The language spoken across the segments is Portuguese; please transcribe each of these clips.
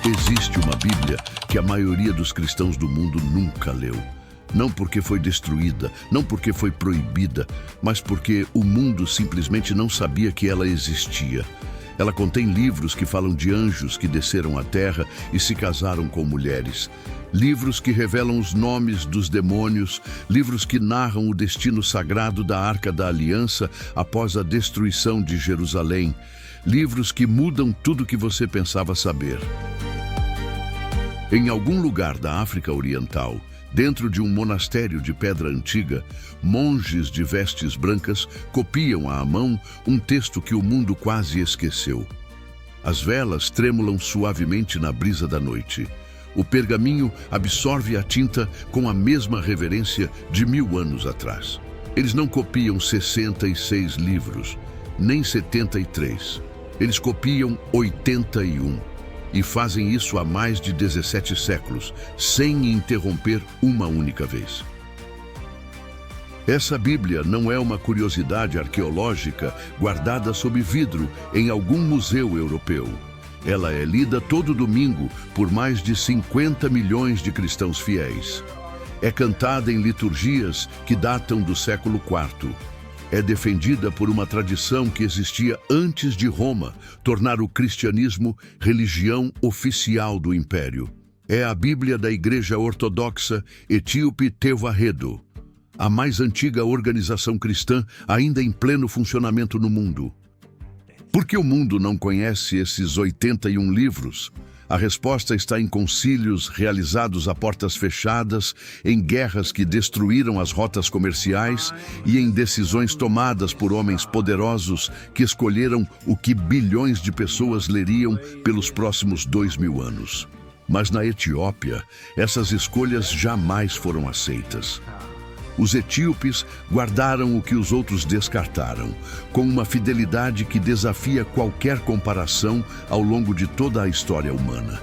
Existe uma Bíblia que a maioria dos cristãos do mundo nunca leu. Não porque foi destruída, não porque foi proibida, mas porque o mundo simplesmente não sabia que ela existia. Ela contém livros que falam de anjos que desceram à terra e se casaram com mulheres. Livros que revelam os nomes dos demônios, livros que narram o destino sagrado da Arca da Aliança após a destruição de Jerusalém. Livros que mudam tudo o que você pensava saber. Em algum lugar da África Oriental, dentro de um monastério de pedra antiga, monges de vestes brancas copiam à mão um texto que o mundo quase esqueceu. As velas tremulam suavemente na brisa da noite. O pergaminho absorve a tinta com a mesma reverência de 1000 anos atrás. Eles não copiam 66 livros, nem 73. Eles copiam 81. E fazem isso há mais de 17 séculos, sem interromper uma única vez. Essa Bíblia não é uma curiosidade arqueológica guardada sob vidro em algum museu europeu. Ela é lida todo domingo por mais de 50 milhões de cristãos fiéis. É cantada em liturgias que datam do século IV. É defendida por uma tradição que existia antes de Roma tornar o cristianismo religião oficial do Império. É a Bíblia da Igreja Ortodoxa Etíope Tewahedo, a mais antiga organização cristã ainda em pleno funcionamento no mundo. Por que o mundo não conhece esses 81 livros? A resposta está em concílios realizados a portas fechadas, em guerras que destruíram as rotas comerciais e em decisões tomadas por homens poderosos que escolheram o que bilhões de pessoas leriam pelos próximos 2000 anos. Mas na Etiópia, essas escolhas jamais foram aceitas. Os etíopes guardaram o que os outros descartaram, com uma fidelidade que desafia qualquer comparação ao longo de toda a história humana.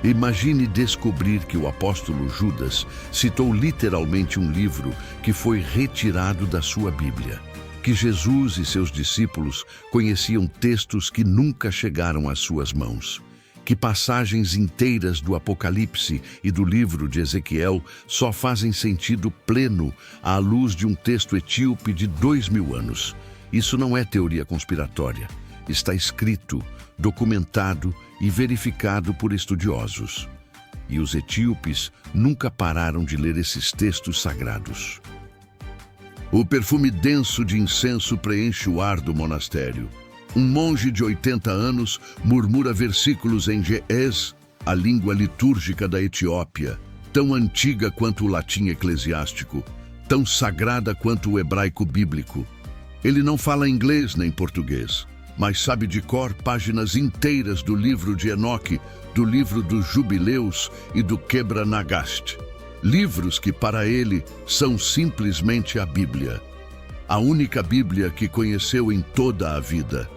Imagine descobrir que o apóstolo Judas citou literalmente um livro que foi retirado da sua Bíblia, que Jesus e seus discípulos conheciam textos que nunca chegaram às suas mãos, que passagens inteiras do Apocalipse e do livro de Ezequiel só fazem sentido pleno à luz de um texto etíope de 2000 anos. Isso não é teoria conspiratória. Está escrito, documentado e verificado por estudiosos. E os etíopes nunca pararam de ler esses textos sagrados. O perfume denso de incenso preenche o ar do monastério. Um monge de 80 anos murmura versículos em Ge'ez, a língua litúrgica da Etiópia, tão antiga quanto o latim eclesiástico, tão sagrada quanto o hebraico bíblico. Ele não fala inglês nem português, mas sabe de cor páginas inteiras do livro de Enoque, do livro dos Jubileus e do Quebra Nagast. Livros que para ele são simplesmente a Bíblia. A única Bíblia que conheceu em toda a vida.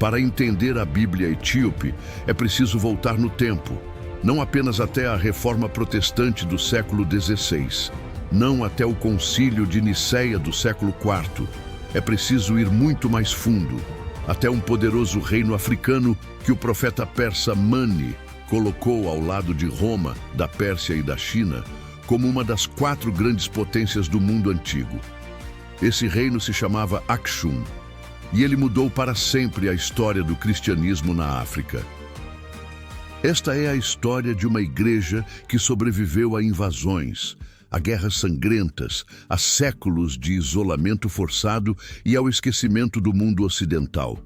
Para entender a Bíblia etíope, é preciso voltar no tempo, não apenas até a Reforma Protestante do século XVI, não até o Concílio de Nicéia do século IV. É preciso ir muito mais fundo, até um poderoso reino africano que o profeta persa Mani colocou ao lado de Roma, da Pérsia e da China, como uma das 4 grandes potências do mundo antigo. Esse reino se chamava Aksum, e ele mudou para sempre a história do cristianismo na África. Esta é a história de uma igreja que sobreviveu a invasões, a guerras sangrentas, a séculos de isolamento forçado e ao esquecimento do mundo ocidental.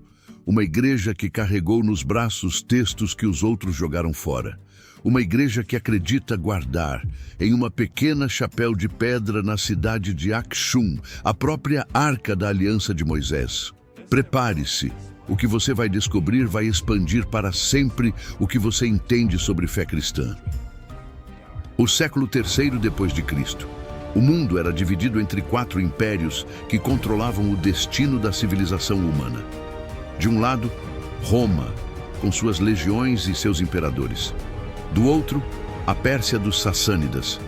Uma igreja que carregou nos braços textos que os outros jogaram fora. Uma igreja que acredita guardar, em uma pequena chapéu de pedra na cidade de Aksum, a própria Arca da Aliança de Moisés. Prepare-se. O que você vai descobrir vai expandir para sempre o que você entende sobre fé cristã. O século III depois de Cristo. O mundo era dividido entre 4 impérios que controlavam o destino da civilização humana. De um lado, Roma, com suas legiões e seus imperadores. Do outro, a Pérsia dos Sassânidas.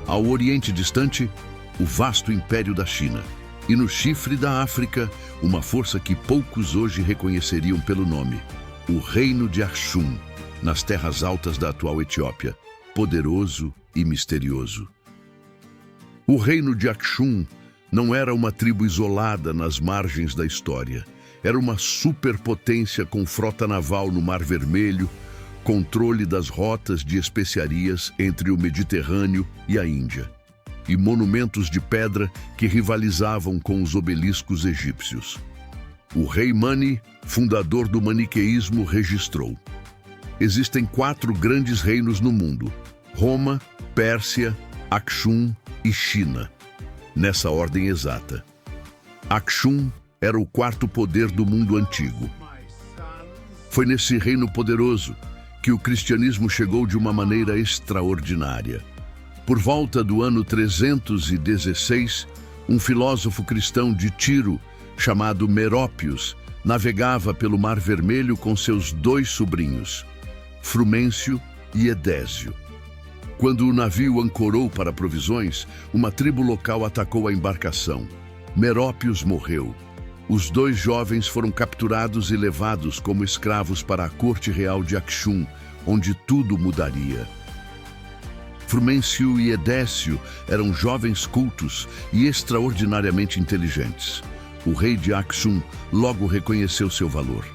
Ao Oriente Distante, o vasto Império da China. E no chifre da África, uma força que poucos hoje reconheceriam pelo nome: o reino de Akshum, nas terras altas da atual Etiópia, poderoso e misterioso. O reino de Akshum não era uma tribo isolada nas margens da história. Era uma superpotência com frota naval no Mar Vermelho, controle das rotas de especiarias entre o Mediterrâneo e a Índia, e monumentos de pedra que rivalizavam com os obeliscos egípcios. O rei Mani, fundador do maniqueísmo, registrou: existem 4 grandes reinos no mundo: Roma, Pérsia, Akshum e China, nessa ordem exata. Akshum era o 4º poder do mundo antigo. Foi nesse reino poderoso que o cristianismo chegou de uma maneira extraordinária. Por volta do ano 316, um filósofo cristão de Tiro, chamado Merópios, navegava pelo Mar Vermelho com seus 2 sobrinhos, Frumêncio e Edésio. Quando o navio ancorou para provisões, uma tribo local atacou a embarcação. Merópios morreu. Os 2 jovens foram capturados e levados como escravos para a corte real de Akshum, onde tudo mudaria. Frumêncio e Edésio eram jovens cultos e extraordinariamente inteligentes. O rei de Akshum logo reconheceu seu valor.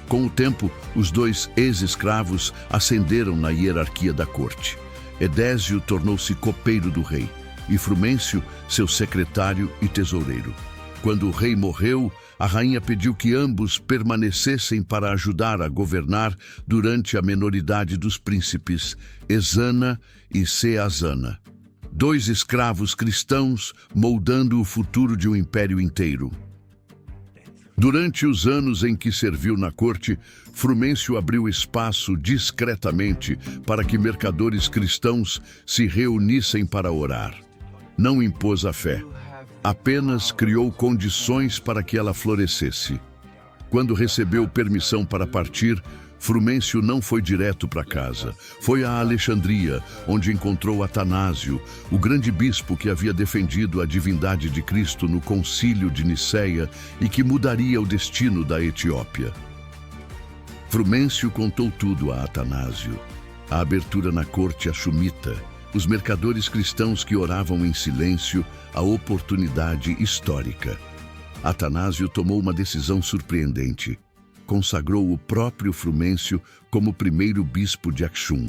Com o tempo, os 2 ex-escravos ascenderam na hierarquia da corte. Edésio tornou-se copeiro do rei e Frumêncio seu secretário e tesoureiro. Quando o rei morreu, a rainha pediu que ambos permanecessem para ajudar a governar durante a menoridade dos príncipes Ezana e Seazana, 2 escravos cristãos moldando o futuro de um império inteiro. Durante os anos em que serviu na corte, Frumêncio abriu espaço discretamente para que mercadores cristãos se reunissem para orar. Não impôs a fé, apenas criou condições para que ela florescesse. Quando recebeu permissão para partir, Frumêncio não foi direto para casa. Foi a Alexandria, onde encontrou Atanásio, o grande bispo que havia defendido a divindade de Cristo no concílio de Niceia e que mudaria o destino da Etiópia. Frumêncio contou tudo a Atanásio: a abertura na corte axumita, os mercadores cristãos que oravam em silêncio, a oportunidade histórica. Atanásio tomou uma decisão surpreendente. Consagrou o próprio Frumêncio como primeiro bispo de Akshum.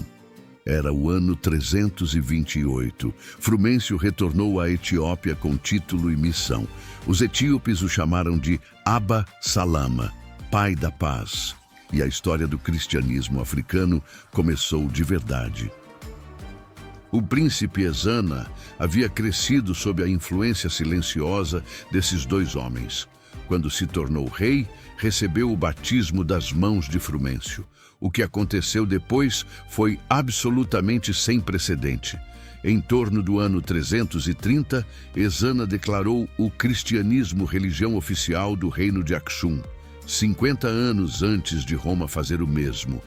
Era o ano 328. Frumêncio retornou à Etiópia com título e missão. Os etíopes o chamaram de Abba Salama, Pai da Paz. E a história do cristianismo africano começou de verdade. O príncipe Ezana havia crescido sob a influência silenciosa desses 2 homens. Quando se tornou rei, recebeu o batismo das mãos de Frumêncio. O que aconteceu depois foi absolutamente sem precedente. Em torno do ano 330, Ezana declarou o cristianismo religião oficial do reino de Akshum, 50 anos antes de Roma fazer o mesmo.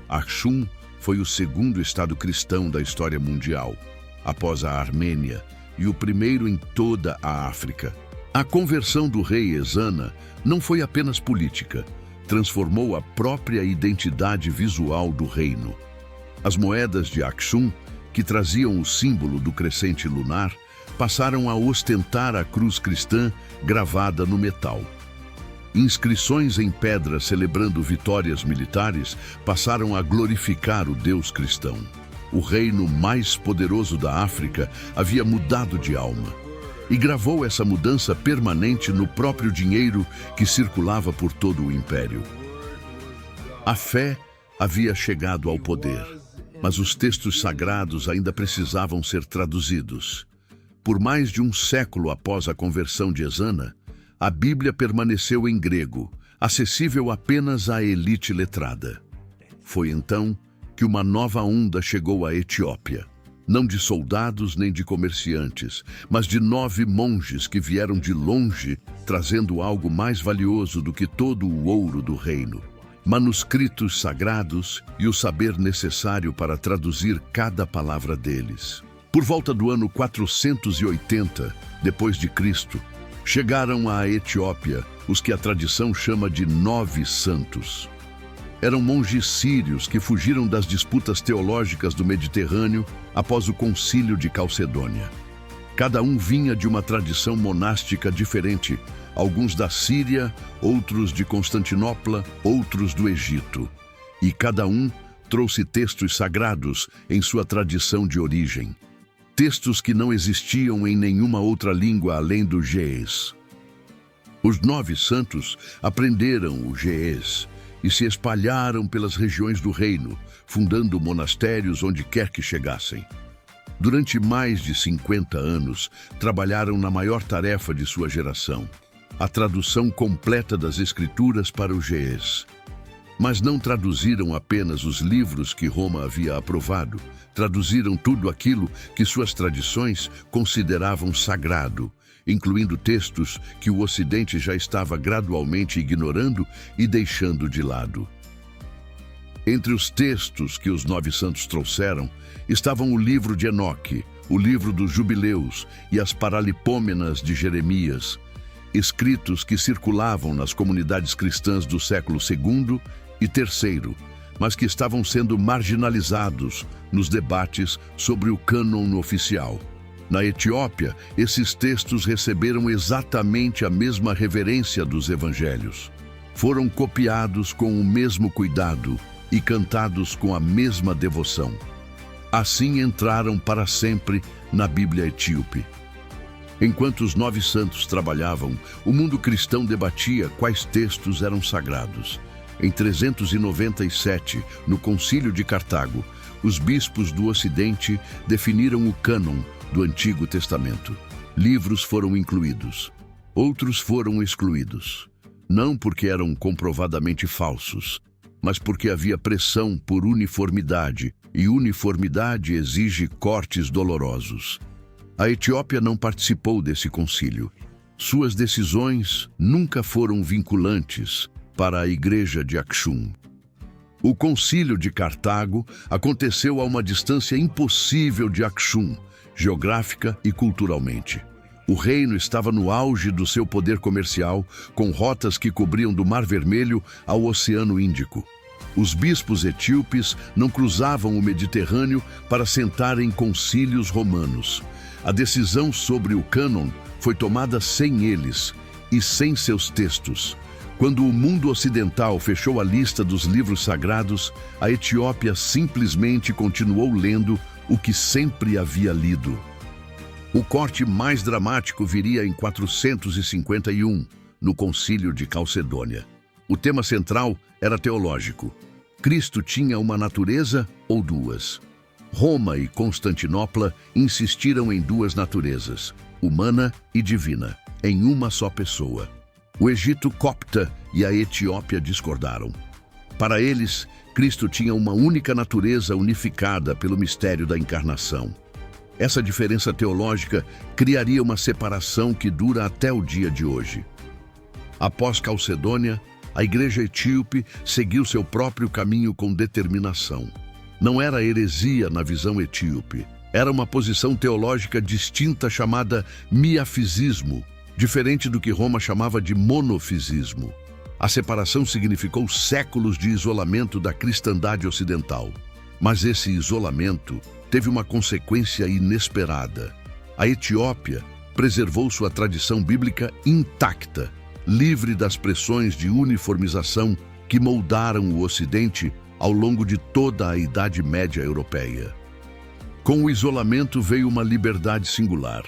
Akshum foi o 2º estado cristão da história mundial, após a Armênia, e o primeiro em toda a África. A conversão do rei Ezana não foi apenas política, transformou a própria identidade visual do reino. As moedas de Akshum, que traziam o símbolo do crescente lunar, passaram a ostentar a cruz cristã gravada no metal. Inscrições em pedra celebrando vitórias militares passaram a glorificar o Deus cristão. O reino mais poderoso da África havia mudado de alma e gravou essa mudança permanente no próprio dinheiro que circulava por todo o império. A fé havia chegado ao poder, mas os textos sagrados ainda precisavam ser traduzidos. Por mais de um século após a conversão de Ezana, a Bíblia permaneceu em grego, acessível apenas à elite letrada. Foi então que uma nova onda chegou à Etiópia. Não de soldados nem de comerciantes, mas de 9 monges que vieram de longe, trazendo algo mais valioso do que todo o ouro do reino: manuscritos sagrados e o saber necessário para traduzir cada palavra deles. Por volta do ano 480, depois de Cristo, chegaram à Etiópia os que a tradição chama de 9 santos. Eram monges sírios que fugiram das disputas teológicas do Mediterrâneo após o Concílio de Calcedônia. Cada um vinha de uma tradição monástica diferente, alguns da Síria, outros de Constantinopla, outros do Egito. E cada um trouxe textos sagrados em sua tradição de origem. Textos que não existiam em nenhuma outra língua além do ge'ez. Os 9 santos aprenderam o ge'ez e se espalharam pelas regiões do reino, fundando monastérios onde quer que chegassem. Durante mais de 50 anos, trabalharam na maior tarefa de sua geração, a tradução completa das Escrituras para o ge'ez. Mas não traduziram apenas os livros que Roma havia aprovado, traduziram tudo aquilo que suas tradições consideravam sagrado, incluindo textos que o Ocidente já estava gradualmente ignorando e deixando de lado. Entre os textos que os 9 santos trouxeram, estavam o livro de Enoque, o livro dos Jubileus e as Paralipômenas de Jeremias, escritos que circulavam nas comunidades cristãs do século II e III, mas que estavam sendo marginalizados nos debates sobre o cânon oficial. Na Etiópia, esses textos receberam exatamente a mesma reverência dos evangelhos. Foram copiados com o mesmo cuidado e cantados com a mesma devoção. Assim entraram para sempre na Bíblia etíope. Enquanto os 9 santos trabalhavam, o mundo cristão debatia quais textos eram sagrados. Em 397, no Concílio de Cartago, os bispos do Ocidente definiram o cânon do Antigo Testamento. Livros foram incluídos, outros foram excluídos. Não porque eram comprovadamente falsos, mas porque havia pressão por uniformidade, e uniformidade exige cortes dolorosos. A Etiópia não participou desse concílio. Suas decisões nunca foram vinculantes para a Igreja de Aksum. O Concílio de Cartago aconteceu a uma distância impossível de Aksum, geográfica e culturalmente. O reino estava no auge do seu poder comercial, com rotas que cobriam do Mar Vermelho ao Oceano Índico. Os bispos etíopes não cruzavam o Mediterrâneo para sentar em concílios romanos. A decisão sobre o cânon foi tomada sem eles e sem seus textos. Quando o mundo ocidental fechou a lista dos livros sagrados, a Etiópia simplesmente continuou lendo o que sempre havia lido. O corte mais dramático viria em 451, no Concílio de Calcedônia. O tema central era teológico. Cristo tinha uma natureza ou duas? Roma e Constantinopla insistiram em 2 naturezas, humana e divina, em uma só pessoa. O Egito copta e a Etiópia discordaram. Para eles, Cristo tinha uma única natureza unificada pelo mistério da encarnação. Essa diferença teológica criaria uma separação que dura até o dia de hoje. Após Calcedônia, a Igreja etíope seguiu seu próprio caminho com determinação. Não era heresia na visão etíope, era uma posição teológica distinta chamada miafisismo, diferente do que Roma chamava de monofisismo. A separação significou séculos de isolamento da cristandade ocidental. Mas esse isolamento teve uma consequência inesperada. A Etiópia preservou sua tradição bíblica intacta, livre das pressões de uniformização que moldaram o Ocidente ao longo de toda a Idade Média europeia. Com o isolamento veio uma liberdade singular.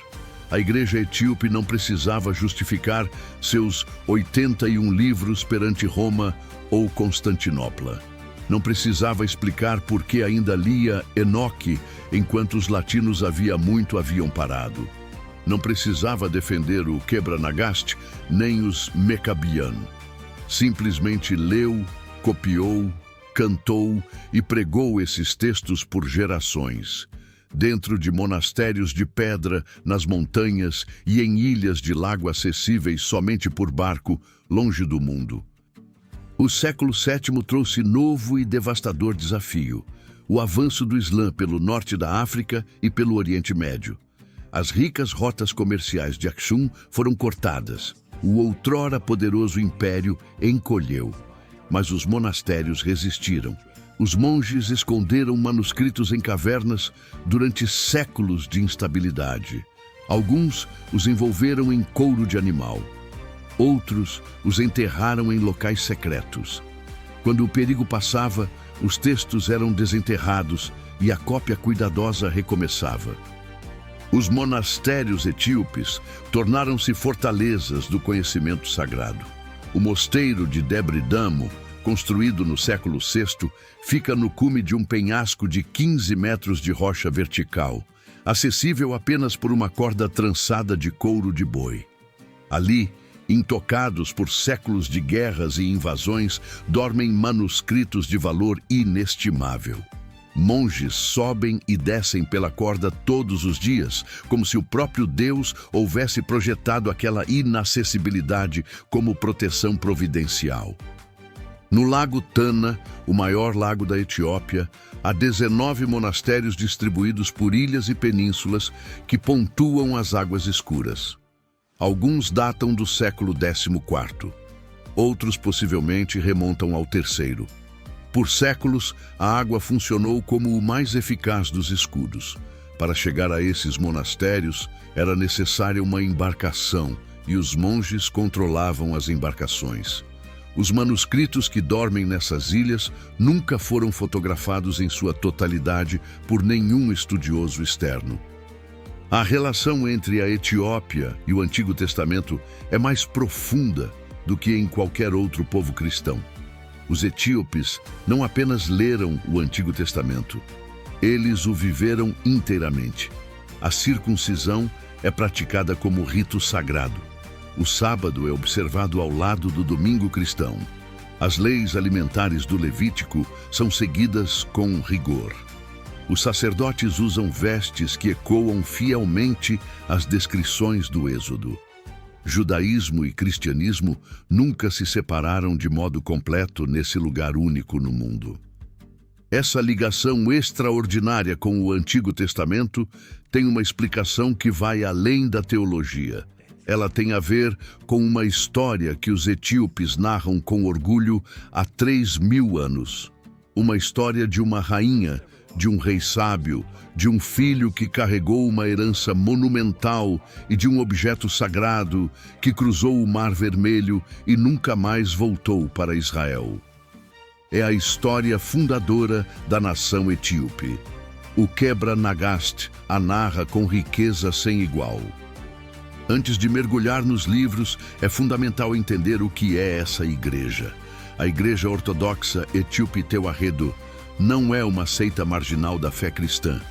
A Igreja etíope não precisava justificar seus 81 livros perante Roma ou Constantinopla. Não precisava explicar por que ainda lia Enoque, enquanto os latinos havia parado. Não precisava defender o Quebra-Nagast, nem os Mecabian. Simplesmente leu, copiou, cantou e pregou esses textos por gerações. Dentro de monastérios de pedra, nas montanhas e em ilhas de lago acessíveis somente por barco, longe do mundo. O século VII trouxe novo e devastador desafio: o avanço do Islã pelo norte da África e pelo Oriente Médio. As ricas rotas comerciais de Aksum foram cortadas. O outrora poderoso império encolheu. mas os monastérios resistiram. Os monges esconderam manuscritos em cavernas durante séculos de instabilidade. Alguns os envolveram em couro de animal. Outros os enterraram em locais secretos. Quando o perigo passava, os textos eram desenterrados e a cópia cuidadosa recomeçava. Os monastérios etíopes tornaram-se fortalezas do conhecimento sagrado. O mosteiro de Debre Damo, construído no século VI, fica no cume de um penhasco de 15 metros de rocha vertical, acessível apenas por uma corda trançada de couro de boi. Ali, intocados por séculos de guerras e invasões, dormem manuscritos de valor inestimável. Monges sobem e descem pela corda todos os dias, como se o próprio Deus houvesse projetado aquela inacessibilidade como proteção providencial. No Lago Tana, o maior lago da Etiópia, há 19 monastérios distribuídos por ilhas e penínsulas que pontuam as águas escuras. Alguns datam do século XIV, outros possivelmente remontam ao III. Por séculos, a água funcionou como o mais eficaz dos escudos. Para chegar a esses monastérios, era necessária uma embarcação e os monges controlavam as embarcações. Os manuscritos que dormem nessas ilhas nunca foram fotografados em sua totalidade por nenhum estudioso externo. A relação entre a Etiópia e o Antigo Testamento é mais profunda do que em qualquer outro povo cristão. Os etíopes não apenas leram o Antigo Testamento, eles o viveram inteiramente. A circuncisão é praticada como rito sagrado. O sábado é observado ao lado do domingo cristão. As leis alimentares do Levítico são seguidas com rigor. Os sacerdotes usam vestes que ecoam fielmente as descrições do Êxodo. Judaísmo e cristianismo nunca se separaram de modo completo nesse lugar único no mundo. Essa ligação extraordinária com o Antigo Testamento tem uma explicação que vai além da teologia. Ela tem a ver com uma história que os etíopes narram com orgulho há 3.000 anos. Uma história de uma rainha, de um rei sábio, de um filho que carregou uma herança monumental e de um objeto sagrado que cruzou o Mar Vermelho e nunca mais voltou para Israel. É a história fundadora da nação etíope. O Kebra Nagast a narra com riqueza sem igual. Antes de mergulhar nos livros, é fundamental entender o que é essa igreja. A Igreja Ortodoxa Etíope Tewahedo não é uma seita marginal da fé cristã.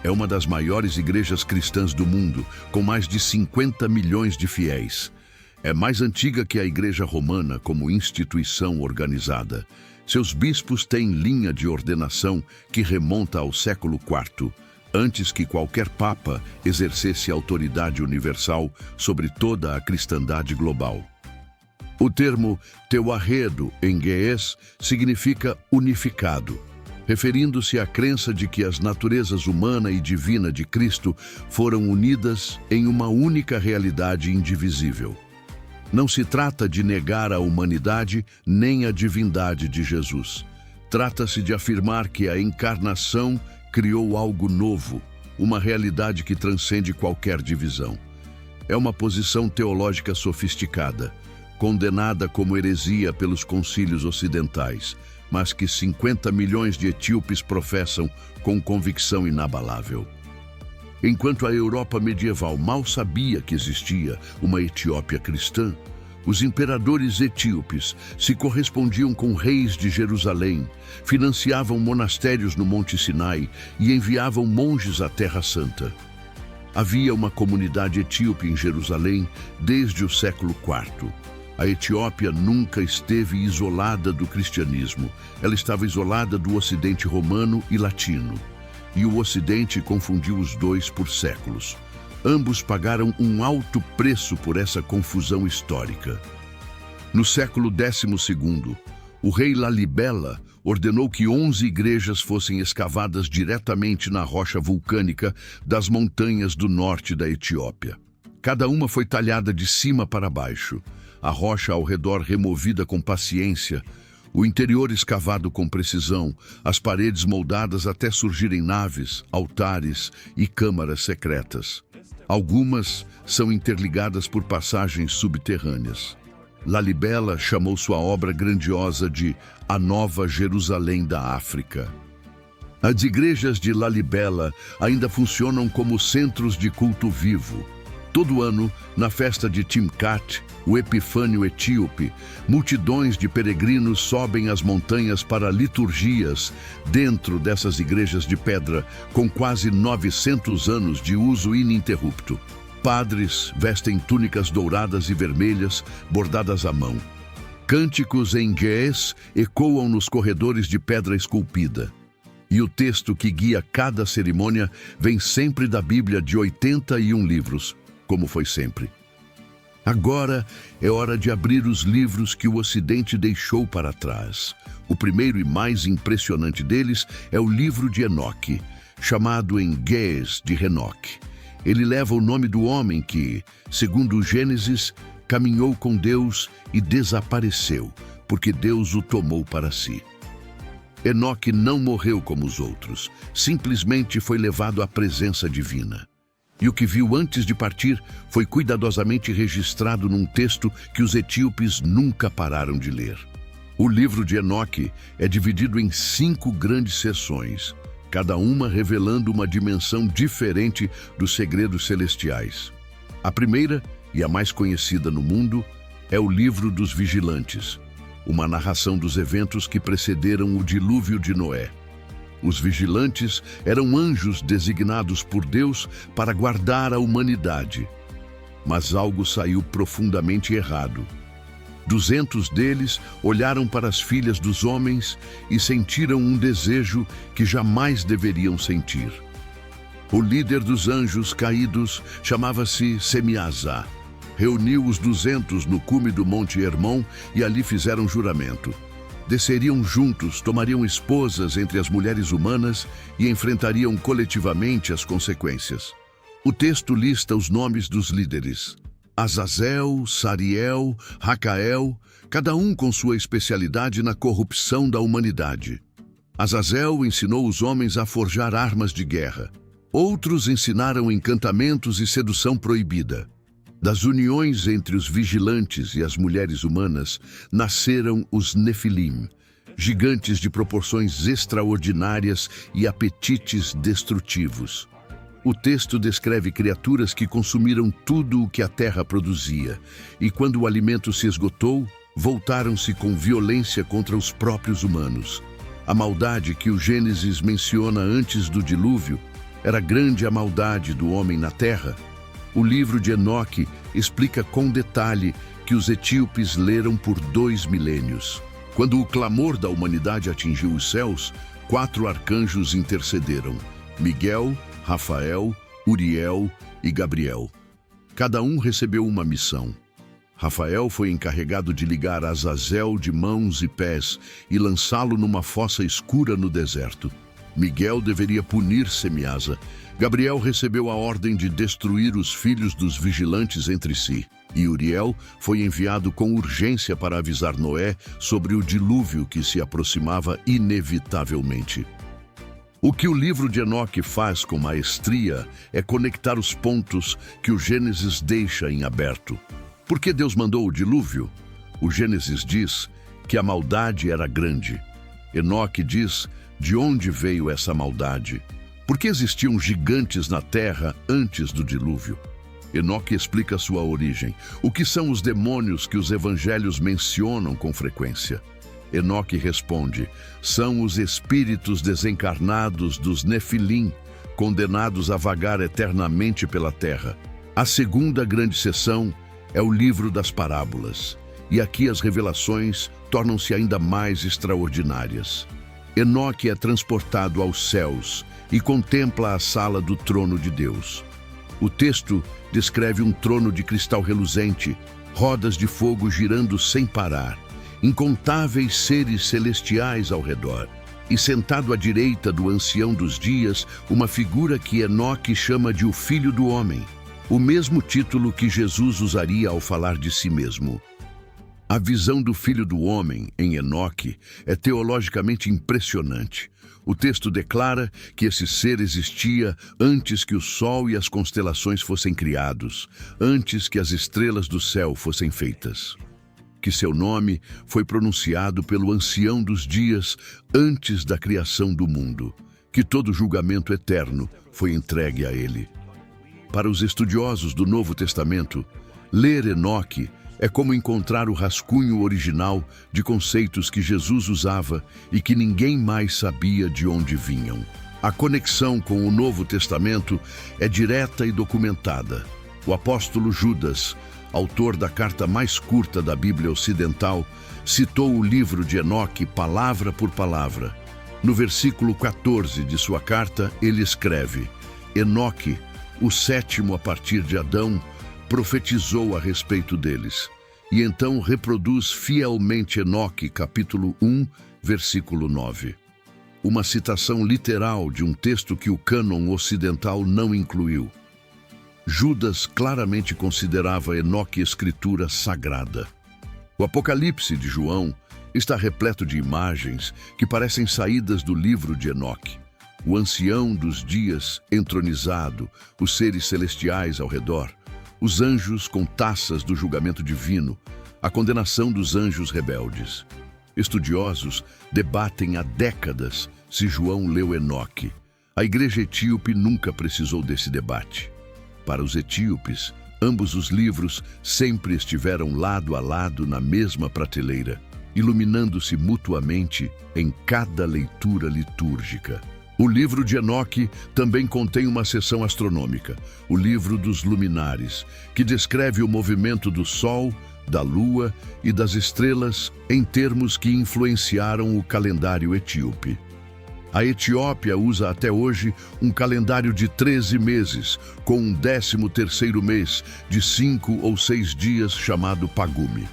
É uma das maiores igrejas cristãs do mundo, com mais de 50 milhões de fiéis. É mais antiga que a Igreja Romana como instituição organizada. Seus bispos têm linha de ordenação que remonta ao século IV, antes que qualquer papa exercesse autoridade universal sobre toda a cristandade global. O termo Tewahedo, em guês, significa unificado, referindo-se à crença de que as naturezas humana e divina de Cristo foram unidas em uma única realidade indivisível. Não se trata de negar a humanidade nem a divindade de Jesus. Trata-se de afirmar que a encarnação criou algo novo, uma realidade que transcende qualquer divisão. É uma posição teológica sofisticada, condenada como heresia pelos concílios ocidentais, mas que 50 milhões de etíopes professam com convicção inabalável. Enquanto a Europa medieval mal sabia que existia uma Etiópia cristã, os imperadores etíopes se correspondiam com reis de Jerusalém, financiavam monastérios no Monte Sinai e enviavam monges à Terra Santa. Havia uma comunidade etíope em Jerusalém desde o século IV. A Etiópia nunca esteve isolada do cristianismo. Ela estava isolada do Ocidente romano e latino. E o Ocidente confundiu os dois por séculos. Ambos pagaram um alto preço por essa confusão histórica. No século XII, o rei Lalibela ordenou que 11 igrejas fossem escavadas diretamente na rocha vulcânica das montanhas do norte da Etiópia. Cada uma foi talhada de cima para baixo, a rocha ao redor removida com paciência, O interior escavado com precisão, as paredes moldadas até surgirem naves, altares e câmaras secretas. Algumas são interligadas por passagens subterrâneas. Lalibela chamou sua obra grandiosa de A Nova Jerusalém da África. As igrejas de Lalibela ainda funcionam como centros de culto vivo. Todo ano, na festa de Timkat, o Epifânio etíope, multidões de peregrinos sobem as montanhas para liturgias dentro dessas igrejas de pedra com quase 900 anos de uso ininterrupto. Padres vestem túnicas douradas e vermelhas bordadas à mão. Cânticos em ge'ez ecoam nos corredores de pedra esculpida. E o texto que guia cada cerimônia vem sempre da Bíblia de 81 livros, como foi sempre. Agora é hora de abrir os livros que o Ocidente deixou para trás. O primeiro e mais impressionante deles é o livro de Enoque, chamado em ge'ez de Enoque. Ele leva o nome do homem que, segundo o Gênesis, caminhou com Deus e desapareceu, porque Deus o tomou para si. Enoque não morreu como os outros, simplesmente foi levado à presença divina. E o que viu antes de partir foi cuidadosamente registrado num texto que os etíopes nunca pararam de ler. O livro de Enoque é dividido em 5 grandes seções, cada uma revelando uma dimensão diferente dos segredos celestiais. A primeira, e a mais conhecida no mundo, é o livro dos vigilantes, uma narração dos eventos que precederam o dilúvio de Noé. Os vigilantes eram anjos designados por Deus para guardar a humanidade. Mas algo saiu profundamente errado. 200 deles olharam para as filhas dos homens e sentiram um desejo que jamais deveriam sentir. O líder dos anjos caídos chamava-se Semiazá. Reuniu os 200 no cume do Monte Hermon e ali fizeram juramento. Desceriam juntos, tomariam esposas entre as mulheres humanas e enfrentariam coletivamente as consequências. O texto lista os nomes dos líderes: Azazel, Sariel, Racael, cada um com sua especialidade na corrupção da humanidade. Azazel ensinou os homens a forjar armas de guerra. Outros ensinaram encantamentos e sedução proibida. Das uniões entre os vigilantes e as mulheres humanas nasceram os Nefilim, gigantes de proporções extraordinárias e apetites destrutivos. O texto descreve criaturas que consumiram tudo o que a terra produzia, e quando o alimento se esgotou, voltaram-se com violência contra os próprios humanos. A maldade que o Gênesis menciona antes do dilúvio era grande a maldade do homem na terra. O livro de Enoque explica com detalhe que os etíopes leram por 2 milênios. Quando o clamor da humanidade atingiu os céus, 4 arcanjos intercederam: Miguel, Rafael, Uriel e Gabriel. Cada um recebeu uma missão. Rafael foi encarregado de ligar Azazel de mãos e pés e lançá-lo numa fossa escura no deserto. Miguel deveria punir Semiasa. Gabriel recebeu a ordem de destruir os filhos dos vigilantes entre si. E Uriel foi enviado com urgência para avisar Noé sobre o dilúvio que se aproximava inevitavelmente. O que o livro de Enoque faz com maestria é conectar os pontos que o Gênesis deixa em aberto. Por que Deus mandou o dilúvio? O Gênesis diz que a maldade era grande. Enoque diz de onde veio essa maldade. Por que existiam gigantes na terra antes do dilúvio? Enoque explica sua origem. O que são os demônios que os evangelhos mencionam com frequência? Enoque responde: são os espíritos desencarnados dos Nefilim, condenados a vagar eternamente pela terra. A segunda grande seção é o livro das parábolas, e aqui as revelações tornam-se ainda mais extraordinárias. Enoque é transportado aos céus e contempla a sala do trono de Deus. O texto descreve um trono de cristal reluzente, rodas de fogo girando sem parar, incontáveis seres celestiais ao redor, e sentado à direita do ancião dos dias, uma figura que Enoque chama de o Filho do Homem, o mesmo título que Jesus usaria ao falar de si mesmo. A visão do Filho do Homem, em Enoque, é teologicamente impressionante. O texto declara que esse ser existia antes que o sol e as constelações fossem criados, antes que as estrelas do céu fossem feitas. Que seu nome foi pronunciado pelo ancião dos dias antes da criação do mundo, que todo julgamento eterno foi entregue a ele. Para os estudiosos do Novo Testamento, ler Enoque é como encontrar o rascunho original de conceitos que Jesus usava e que ninguém mais sabia de onde vinham. A conexão com o Novo Testamento é direta e documentada. O apóstolo Judas, autor da carta mais curta da Bíblia Ocidental, citou o livro de Enoque palavra por palavra. No versículo 14 de sua carta, ele escreve: Enoque, o sétimo a partir de Adão, profetizou a respeito deles. E então reproduz fielmente Enoque, capítulo 1, versículo 9. Uma citação literal de um texto que o cânon ocidental não incluiu. Judas claramente considerava Enoque escritura sagrada. O Apocalipse de João está repleto de imagens que parecem saídas do livro de Enoque. O ancião dos dias entronizado, os seres celestiais ao redor, os anjos com taças do julgamento divino, a condenação dos anjos rebeldes. Estudiosos debatem há décadas se João leu Enoque. A igreja etíope nunca precisou desse debate. Para os etíopes, ambos os livros sempre estiveram lado a lado na mesma prateleira, iluminando-se mutuamente em cada leitura litúrgica. O livro de Enoque também contém uma seção astronômica, o livro dos luminares, que descreve o movimento do Sol, da Lua e das estrelas em termos que influenciaram o calendário etíope. A Etiópia usa até hoje um calendário de 13 meses, com um 13º mês de 5 ou 6 dias chamado Pagume.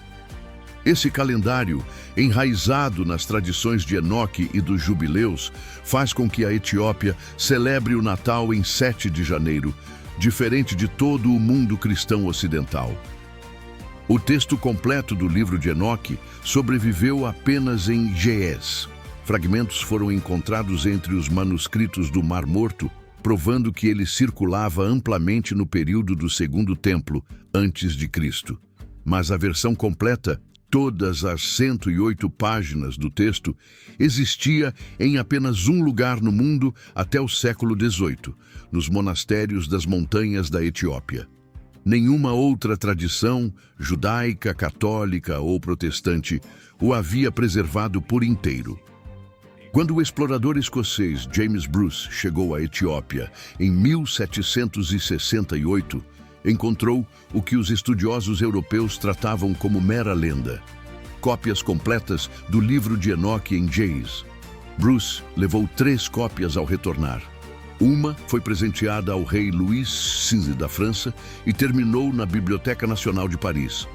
Esse calendário, enraizado nas tradições de Enoque e dos jubileus, faz com que a Etiópia celebre o Natal em 7 de janeiro, diferente de todo o mundo cristão ocidental. O texto completo do livro de Enoque sobreviveu apenas em Ge'ez. Fragmentos foram encontrados entre os manuscritos do Mar Morto, provando que ele circulava amplamente no período do Segundo Templo, antes de Cristo. Mas a versão completa, todas as 108 páginas do texto, existia em apenas um lugar no mundo até o século XVIII, nos monastérios das montanhas da Etiópia. Nenhuma outra tradição, judaica, católica ou protestante, o havia preservado por inteiro. Quando o explorador escocês James Bruce chegou à Etiópia em 1768, encontrou o que os estudiosos europeus tratavam como mera lenda: cópias completas do livro de Enoque em Ge'ez. Bruce levou 3 cópias ao retornar. Uma foi presenteada ao rei Luís XVI da França e terminou na Biblioteca Nacional de Paris.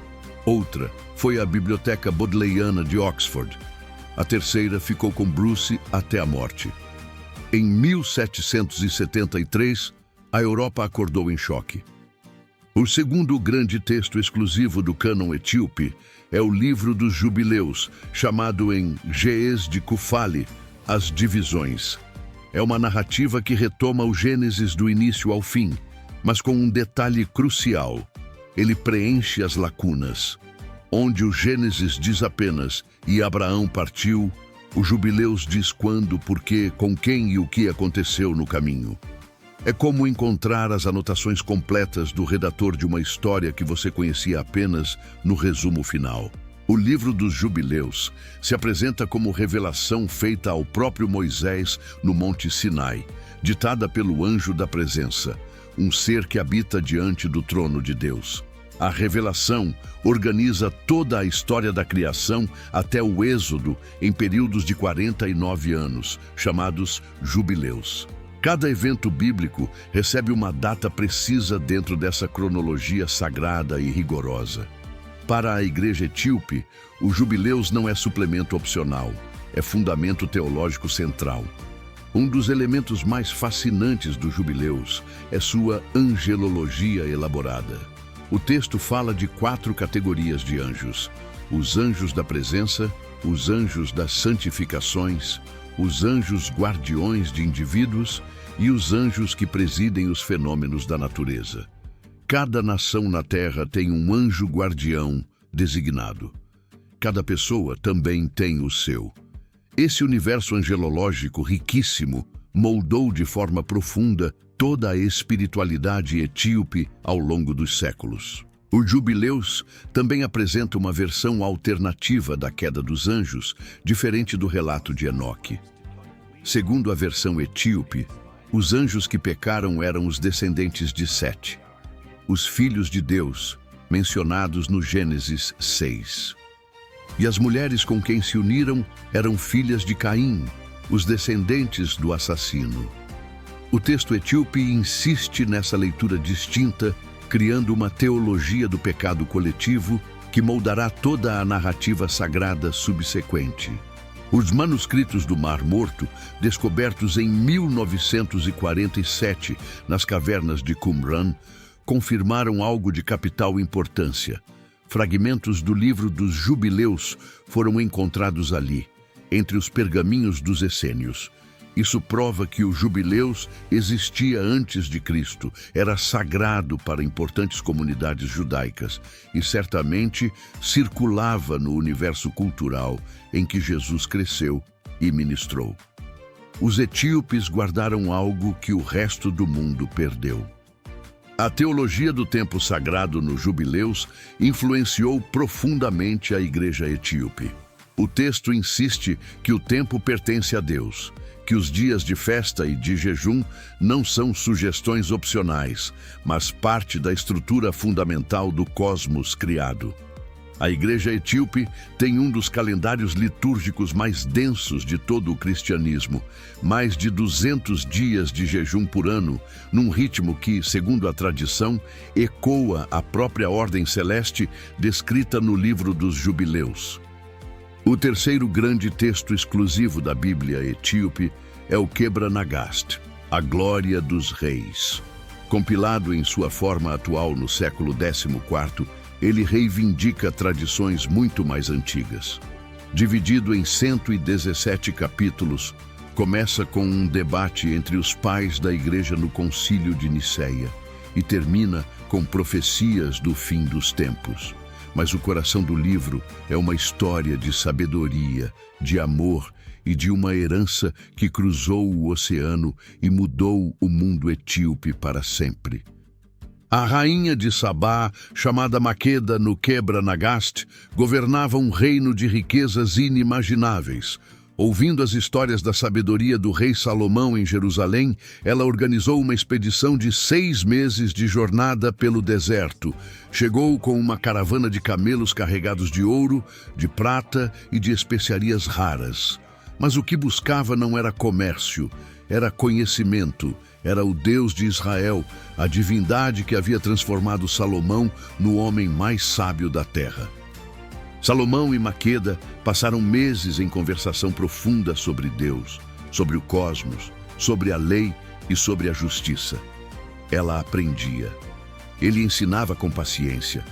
Outra foi à Biblioteca Bodleiana de Oxford. A terceira ficou com Bruce até a morte. Em 1773, a Europa acordou em choque. O segundo grande texto exclusivo do cânon etíope é o livro dos jubileus, chamado em Ge'ez de Kufali, As Divisões. É uma narrativa que retoma o Gênesis do início ao fim, mas com um detalhe crucial: ele preenche as lacunas. Onde o Gênesis diz apenas "e Abraão partiu", o Jubileus diz quando, porquê, com quem e o que aconteceu no caminho. É como encontrar as anotações completas do redator de uma história que você conhecia apenas no resumo final. O livro dos Jubileus se apresenta como revelação feita ao próprio Moisés no Monte Sinai, ditada pelo anjo da presença, um ser que habita diante do trono de Deus. A revelação organiza toda a história da criação até o Êxodo em períodos de 49 anos, chamados Jubileus. Cada evento bíblico recebe uma data precisa dentro dessa cronologia sagrada e rigorosa. Para a igreja etíope, o Jubileus não é suplemento opcional, é fundamento teológico central. Um dos elementos mais fascinantes dos Jubileus é sua angelologia elaborada. O texto fala de 4 categorias de anjos: os anjos da presença, os anjos das santificações, os anjos guardiões de indivíduos e os anjos que presidem os fenômenos da natureza. Cada nação na Terra tem um anjo guardião designado. Cada pessoa também tem o seu. Esse universo angelológico riquíssimo moldou de forma profunda toda a espiritualidade etíope ao longo dos séculos. Os jubileus também apresentam uma versão alternativa da queda dos anjos, diferente do relato de Enoque. Segundo a versão etíope, os anjos que pecaram eram os descendentes de Sete, os filhos de Deus, mencionados no Gênesis 6. E as mulheres com quem se uniram eram filhas de Caim, os descendentes do assassino. O texto etíope insiste nessa leitura distinta, criando uma teologia do pecado coletivo que moldará toda a narrativa sagrada subsequente. Os manuscritos do Mar Morto, descobertos em 1947 nas cavernas de Qumran, confirmaram algo de capital importância. Fragmentos do livro dos Jubileus foram encontrados ali, entre os pergaminhos dos essênios. Isso prova que o Jubileus existia antes de Cristo, era sagrado para importantes comunidades judaicas e certamente circulava no universo cultural em que Jesus cresceu e ministrou. Os etíopes guardaram algo que o resto do mundo perdeu. A teologia do tempo sagrado nos Jubileus influenciou profundamente a igreja etíope. O texto insiste que o tempo pertence a Deus, que os dias de festa e de jejum não são sugestões opcionais, mas parte da estrutura fundamental do cosmos criado. A igreja etíope tem um dos calendários litúrgicos mais densos de todo o cristianismo, mais de 200 dias de jejum por ano, num ritmo que, segundo a tradição, ecoa a própria ordem celeste descrita no livro dos Jubileus. O terceiro grande texto exclusivo da Bíblia etíope é o Quebra Nagast, a Glória dos Reis. Compilado em sua forma atual no século XIV, ele reivindica tradições muito mais antigas. Dividido em 117 capítulos, começa com um debate entre os pais da Igreja no Concílio de Niceia e termina com profecias do fim dos tempos. Mas o coração do livro é uma história de sabedoria, de amor e de uma herança que cruzou o oceano e mudou o mundo etíope para sempre. A rainha de Sabá, chamada Maqueda no Quebra Nagast, governava um reino de riquezas inimagináveis. Ouvindo as histórias da sabedoria do rei Salomão em Jerusalém, ela organizou uma expedição de 6 meses de jornada pelo deserto. Chegou com uma caravana de camelos carregados de ouro, de prata e de especiarias raras. Mas o que buscava não era comércio, era conhecimento. Era o Deus de Israel, a divindade que havia transformado Salomão no homem mais sábio da terra. Salomão e Maqueda passaram meses em conversação profunda sobre Deus, sobre o cosmos, sobre a lei e sobre a justiça. Ela aprendia. Ele ensinava com paciência.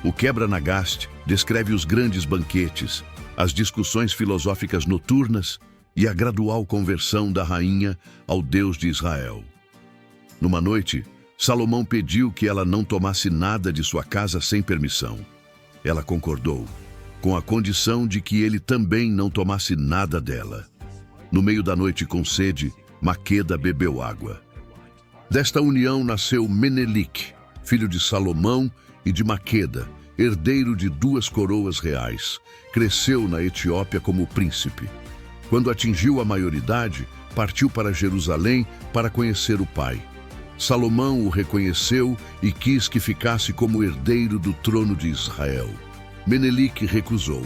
O Quebra Nagast descreve os grandes banquetes, as discussões filosóficas noturnas e a gradual conversão da rainha ao Deus de Israel. Numa noite, Salomão pediu que ela não tomasse nada de sua casa sem permissão. Ela concordou, com a condição de que ele também não tomasse nada dela. No meio da noite com sede, Maqueda bebeu água. Desta união nasceu Menelik, filho de Salomão e de Maqueda, herdeiro de 2 coroas reais. Cresceu na Etiópia como príncipe. Quando atingiu a maioridade, partiu para Jerusalém para conhecer o pai. Salomão o reconheceu e quis que ficasse como herdeiro do trono de Israel. Menelik recusou.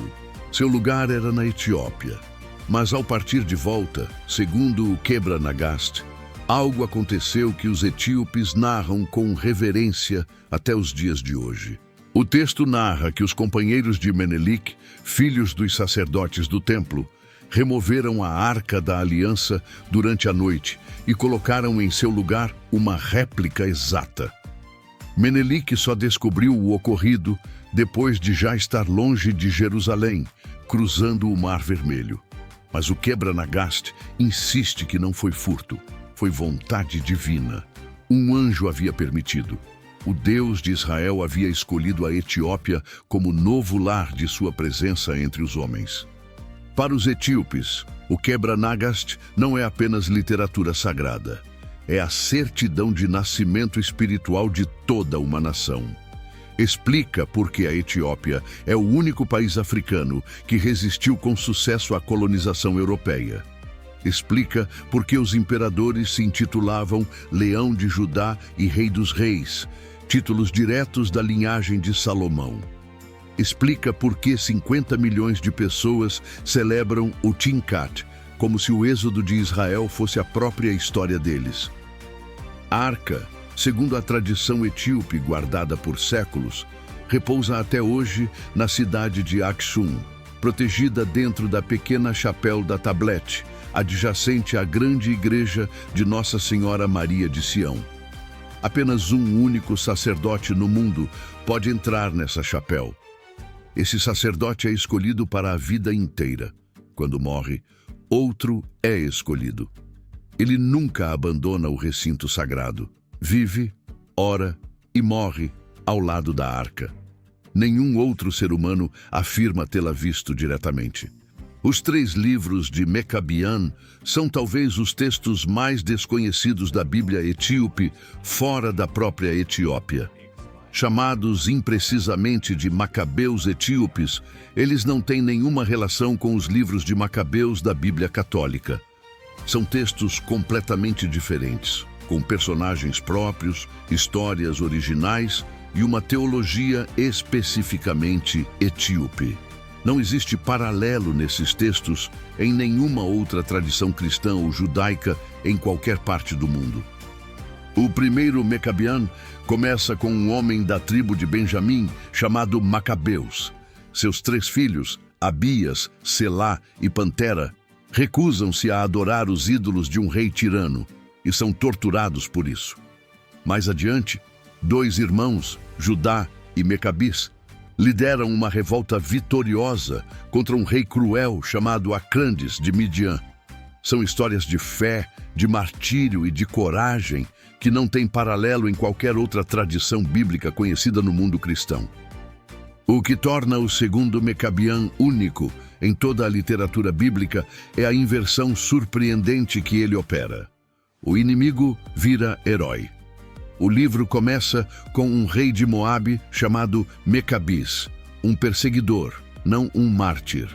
Seu lugar era na Etiópia. Mas ao partir de volta, segundo o Quebra Nagast, algo aconteceu que os etíopes narram com reverência até os dias de hoje. O texto narra que os companheiros de Menelik, filhos dos sacerdotes do templo, removeram a Arca da Aliança durante a noite e colocaram em seu lugar uma réplica exata. Menelik só descobriu o ocorrido depois de já estar longe de Jerusalém, cruzando o Mar Vermelho. Mas o Quebra-Nagast insiste que não foi furto, foi vontade divina. Um anjo havia permitido. O Deus de Israel havia escolhido a Etiópia como novo lar de sua presença entre os homens. Para os etíopes, o Quebra-Nagast não é apenas literatura sagrada. É a certidão de nascimento espiritual de toda uma nação. Explica por que a Etiópia é o único país africano que resistiu com sucesso à colonização europeia. Explica por que os imperadores se intitulavam Leão de Judá e Rei dos Reis, títulos diretos da linhagem de Salomão. Explica por que 50 milhões de pessoas celebram o Tinkat, como se o êxodo de Israel fosse a própria história deles. A arca, segundo a tradição etíope guardada por séculos, repousa até hoje na cidade de Aksum, protegida dentro da pequena chapéu da Tablet, adjacente à grande igreja de Nossa Senhora Maria de Sião. Apenas um único sacerdote no mundo pode entrar nessa chapéu. Esse sacerdote é escolhido para a vida inteira. Quando morre, outro é escolhido. Ele nunca abandona o recinto sagrado. Vive, ora e morre ao lado da arca. Nenhum outro ser humano afirma tê-la visto diretamente. Os 3 livros de Mecabian são talvez os textos mais desconhecidos da Bíblia etíope fora da própria Etiópia. Chamados imprecisamente de Macabeus etíopes, eles não têm nenhuma relação com os livros de Macabeus da Bíblia católica. São textos completamente diferentes, com personagens próprios, histórias originais e uma teologia especificamente etíope. Não existe paralelo nesses textos em nenhuma outra tradição cristã ou judaica em qualquer parte do mundo. O primeiro Mecabian começa com um homem da tribo de Benjamim chamado Macabeus. Seus 3 filhos, Abias, Selá e Pantera, recusam-se a adorar os ídolos de um rei tirano e são torturados por isso. Mais adiante, 2 irmãos, Judá e Mecabis, lideram uma revolta vitoriosa contra um rei cruel chamado Acrandes de Midian. São histórias de fé, de martírio e de coragem que não têm paralelo em qualquer outra tradição bíblica conhecida no mundo cristão. O que torna o segundo Mecabian único em toda a literatura bíblica é a inversão surpreendente que ele opera. O inimigo vira herói. O livro começa com um rei de Moabe chamado Mecabis, um perseguidor, não um mártir.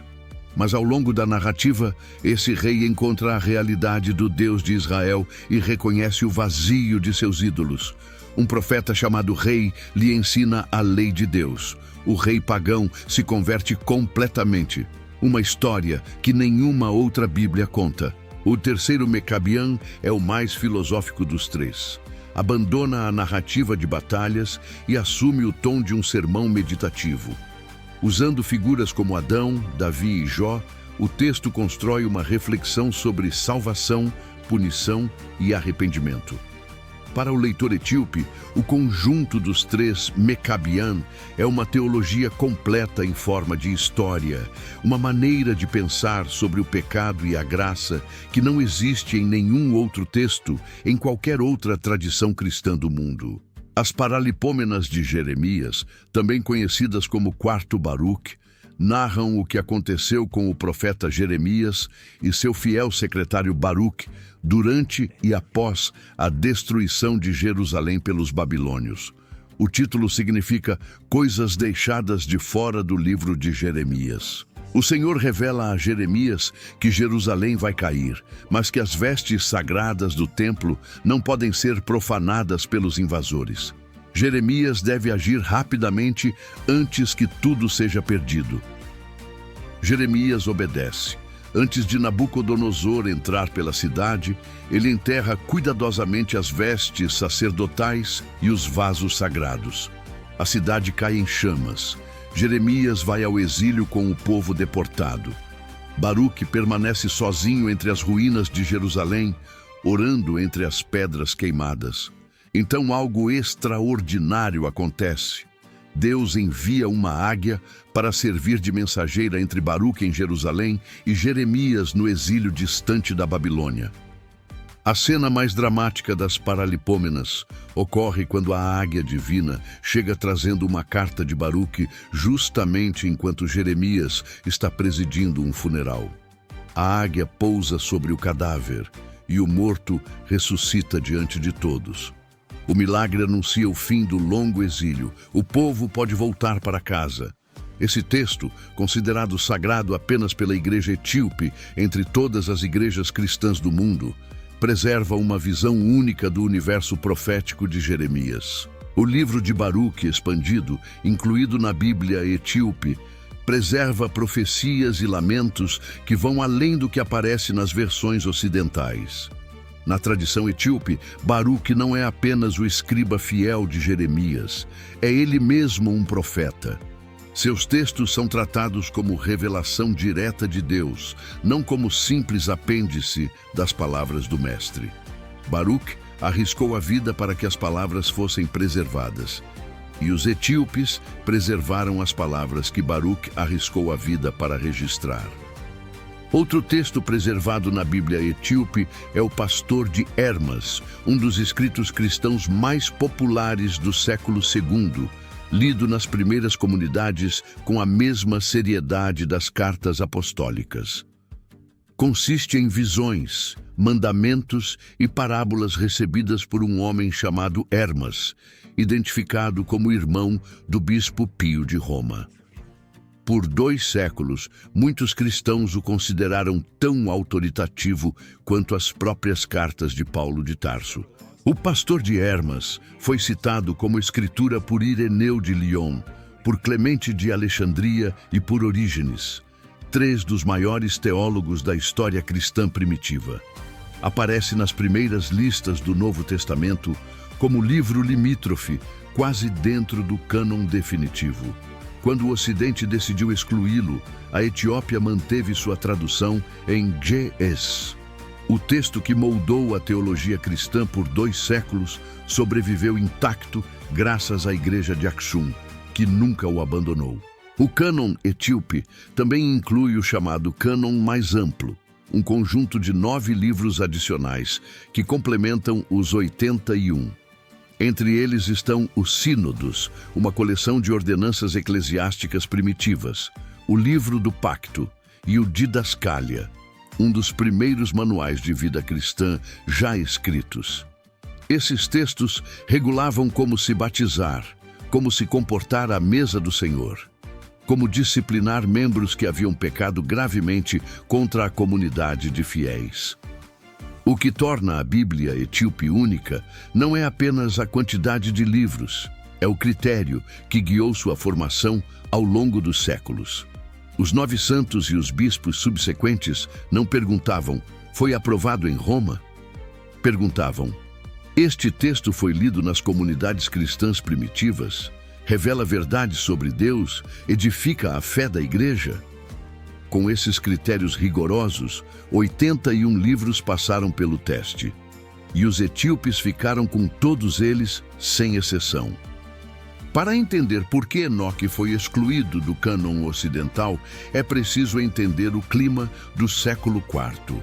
Mas ao longo da narrativa, esse rei encontra a realidade do Deus de Israel e reconhece o vazio de seus ídolos. Um profeta chamado Rei lhe ensina a lei de Deus. O rei pagão se converte completamente. Uma história que nenhuma outra Bíblia conta. O terceiro Mecabian é o mais filosófico dos 3. Abandona a narrativa de batalhas e assume o tom de um sermão meditativo. Usando figuras como Adão, Davi e Jó, o texto constrói uma reflexão sobre salvação, punição e arrependimento. Para o leitor etíope, o conjunto dos 3 Mecabian é uma teologia completa em forma de história, uma maneira de pensar sobre o pecado e a graça que não existe em nenhum outro texto, em qualquer outra tradição cristã do mundo. As Paralipômenas de Jeremias, também conhecidas como Quarto Baruque, narram o que aconteceu com o profeta Jeremias e seu fiel secretário Baruque durante e após a destruição de Jerusalém pelos babilônios. O título significa Coisas Deixadas de Fora do livro de Jeremias. O Senhor revela a Jeremias que Jerusalém vai cair, mas que as vestes sagradas do templo não podem ser profanadas pelos invasores. Jeremias deve agir rapidamente antes que tudo seja perdido. Jeremias obedece. Antes de Nabucodonosor entrar pela cidade, ele enterra cuidadosamente as vestes sacerdotais e os vasos sagrados. A cidade cai em chamas. Jeremias vai ao exílio com o povo deportado. Baruque permanece sozinho entre as ruínas de Jerusalém, orando entre as pedras queimadas. Então algo extraordinário acontece. Deus envia uma águia para servir de mensageira entre Baruque em Jerusalém e Jeremias no exílio distante da Babilônia. A cena mais dramática das Paralipômenas ocorre quando a águia divina chega trazendo uma carta de Baruque justamente enquanto Jeremias está presidindo um funeral. A águia pousa sobre o cadáver e o morto ressuscita diante de todos. O milagre anuncia o fim do longo exílio. O povo pode voltar para casa. Esse texto, considerado sagrado apenas pela igreja etíope entre todas as igrejas cristãs do mundo, preserva uma visão única do universo profético de Jeremias. O livro de Baruque expandido, incluído na Bíblia etíope, preserva profecias e lamentos que vão além do que aparece nas versões ocidentais. Na tradição etíope, Baruque não é apenas o escriba fiel de Jeremias, é ele mesmo um profeta. Seus textos são tratados como revelação direta de Deus, não como simples apêndice das palavras do mestre. Baruque arriscou a vida para que as palavras fossem preservadas, e os etíopes preservaram as palavras que Baruque arriscou a vida para registrar. Outro texto preservado na Bíblia etíope é o Pastor de Hermas, um dos escritos cristãos mais populares do século II, lido nas primeiras comunidades com a mesma seriedade das cartas apostólicas. Consiste em visões, mandamentos e parábolas recebidas por um homem chamado Hermas, identificado como irmão do bispo Pio de Roma. Por 2 séculos, muitos cristãos o consideraram tão autoritativo quanto as próprias cartas de Paulo de Tarso. O Pastor de Hermas foi citado como escritura por Ireneu de Lyon, por Clemente de Alexandria e por Orígenes, 3 dos maiores teólogos da história cristã primitiva. Aparece nas primeiras listas do Novo Testamento como livro limítrofe, quase dentro do cânon definitivo. Quando o Ocidente decidiu excluí-lo, a Etiópia manteve sua tradução em Gs. O texto que moldou a teologia cristã por 2 séculos sobreviveu intacto graças à Igreja de Aksum, que nunca o abandonou. O cânon etíope também inclui o chamado cânon mais amplo, um conjunto de 9 livros adicionais que complementam os 81. Entre eles estão os Sínodos, uma coleção de ordenanças eclesiásticas primitivas, o Livro do Pacto e o Didascália, um dos primeiros manuais de vida cristã já escritos. Esses textos regulavam como se batizar, como se comportar à mesa do Senhor, como disciplinar membros que haviam pecado gravemente contra a comunidade de fiéis. O que torna a Bíblia etíope única não é apenas a quantidade de livros, é o critério que guiou sua formação ao longo dos séculos. Os 9 santos e os bispos subsequentes não perguntavam, foi aprovado em Roma? Perguntavam, este texto foi lido nas comunidades cristãs primitivas? Revela verdades sobre Deus? Edifica a fé da igreja? Com esses critérios rigorosos, 81 livros passaram pelo teste, e os etíopes ficaram com todos eles, sem exceção. Para entender por que Enoque foi excluído do cânon ocidental, é preciso entender o clima do século IV.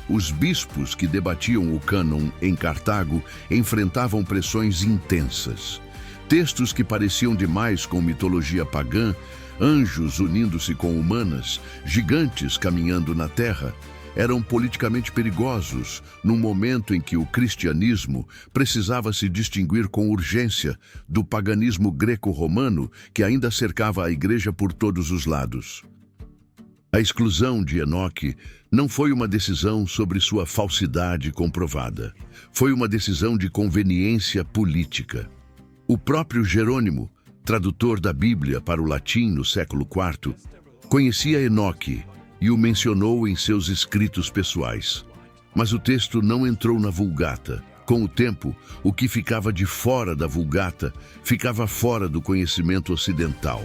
Os bispos que debatiam o cânon em Cartago enfrentavam pressões intensas. Textos que pareciam demais com mitologia pagã, anjos unindo-se com humanas, gigantes caminhando na terra, eram politicamente perigosos num momento em que o cristianismo precisava se distinguir com urgência do paganismo greco-romano que ainda cercava a igreja por todos os lados. A exclusão de Enoque não foi uma decisão sobre sua falsidade comprovada. Foi uma decisão de conveniência política. O próprio Jerônimo, tradutor da Bíblia para o latim no século IV, conhecia Enoque e o mencionou em seus escritos pessoais. Mas o texto não entrou na Vulgata. Com o tempo, o que ficava de fora da Vulgata ficava fora do conhecimento ocidental.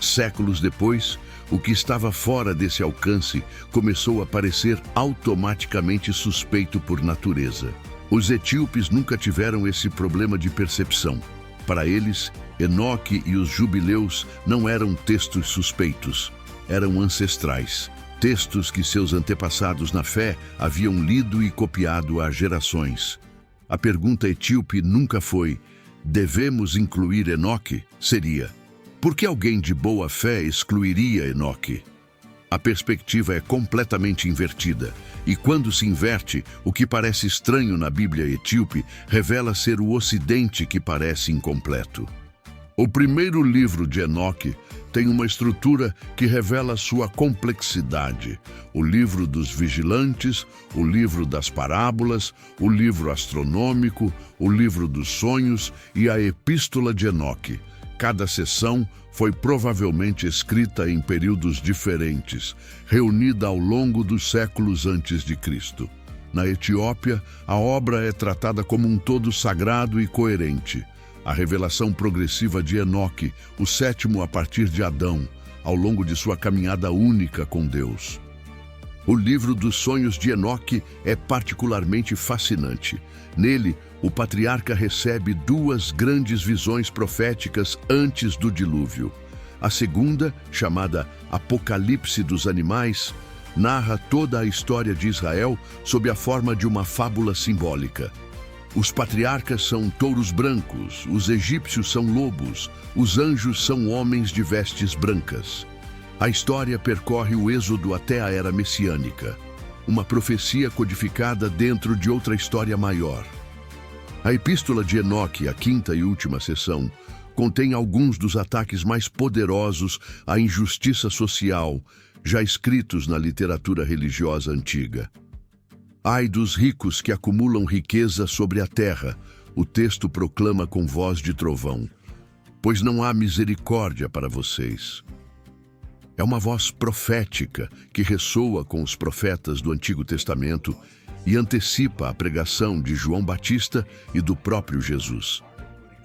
Séculos depois, o que estava fora desse alcance começou a parecer automaticamente suspeito por natureza. Os etíopes nunca tiveram esse problema de percepção. Para eles, Enoque e os jubileus não eram textos suspeitos, eram ancestrais. Textos que seus antepassados na fé haviam lido e copiado há gerações. A pergunta etíope nunca foi: devemos incluir Enoque? Seria: por que alguém de boa fé excluiria Enoque? A perspectiva é completamente invertida, e quando se inverte, o que parece estranho na Bíblia etíope revela ser o Ocidente que parece incompleto. O primeiro livro de Enoque tem uma estrutura que revela sua complexidade. O livro dos vigilantes, o livro das parábolas, o livro astronômico, o livro dos sonhos e a Epístola de Enoque. Cada seção foi provavelmente escrita em períodos diferentes, reunida ao longo dos séculos antes de Cristo. Na Etiópia, a obra é tratada como um todo sagrado e coerente. A revelação progressiva de Enoque, o sétimo a partir de Adão, ao longo de sua caminhada única com Deus. O livro dos sonhos de Enoque é particularmente fascinante. Nele, o patriarca recebe duas grandes visões proféticas antes do dilúvio. A segunda, chamada Apocalipse dos Animais, narra toda a história de Israel sob a forma de uma fábula simbólica. Os patriarcas são touros brancos, os egípcios são lobos, os anjos são homens de vestes brancas. A história percorre o êxodo até a era messiânica, uma profecia codificada dentro de outra história maior. A Epístola de Enoque, a quinta e última seção, contém alguns dos ataques mais poderosos à injustiça social já escritos na literatura religiosa antiga. Ai dos ricos que acumulam riqueza sobre a terra, o texto proclama com voz de trovão, pois não há misericórdia para vocês. É uma voz profética que ressoa com os profetas do Antigo Testamento e antecipa a pregação de João Batista e do próprio Jesus.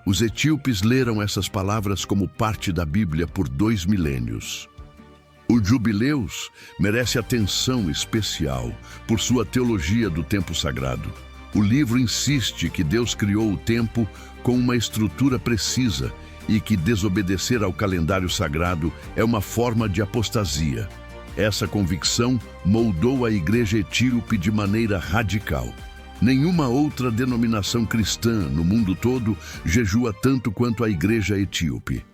Os etíopes leram essas palavras como parte da Bíblia por 2 milênios. O Jubileus merece atenção especial por sua teologia do tempo sagrado. O livro insiste que Deus criou o tempo com uma estrutura precisa e que desobedecer ao calendário sagrado é uma forma de apostasia. Essa convicção moldou a igreja etíope de maneira radical. Nenhuma outra denominação cristã no mundo todo jejua tanto quanto a igreja etíope.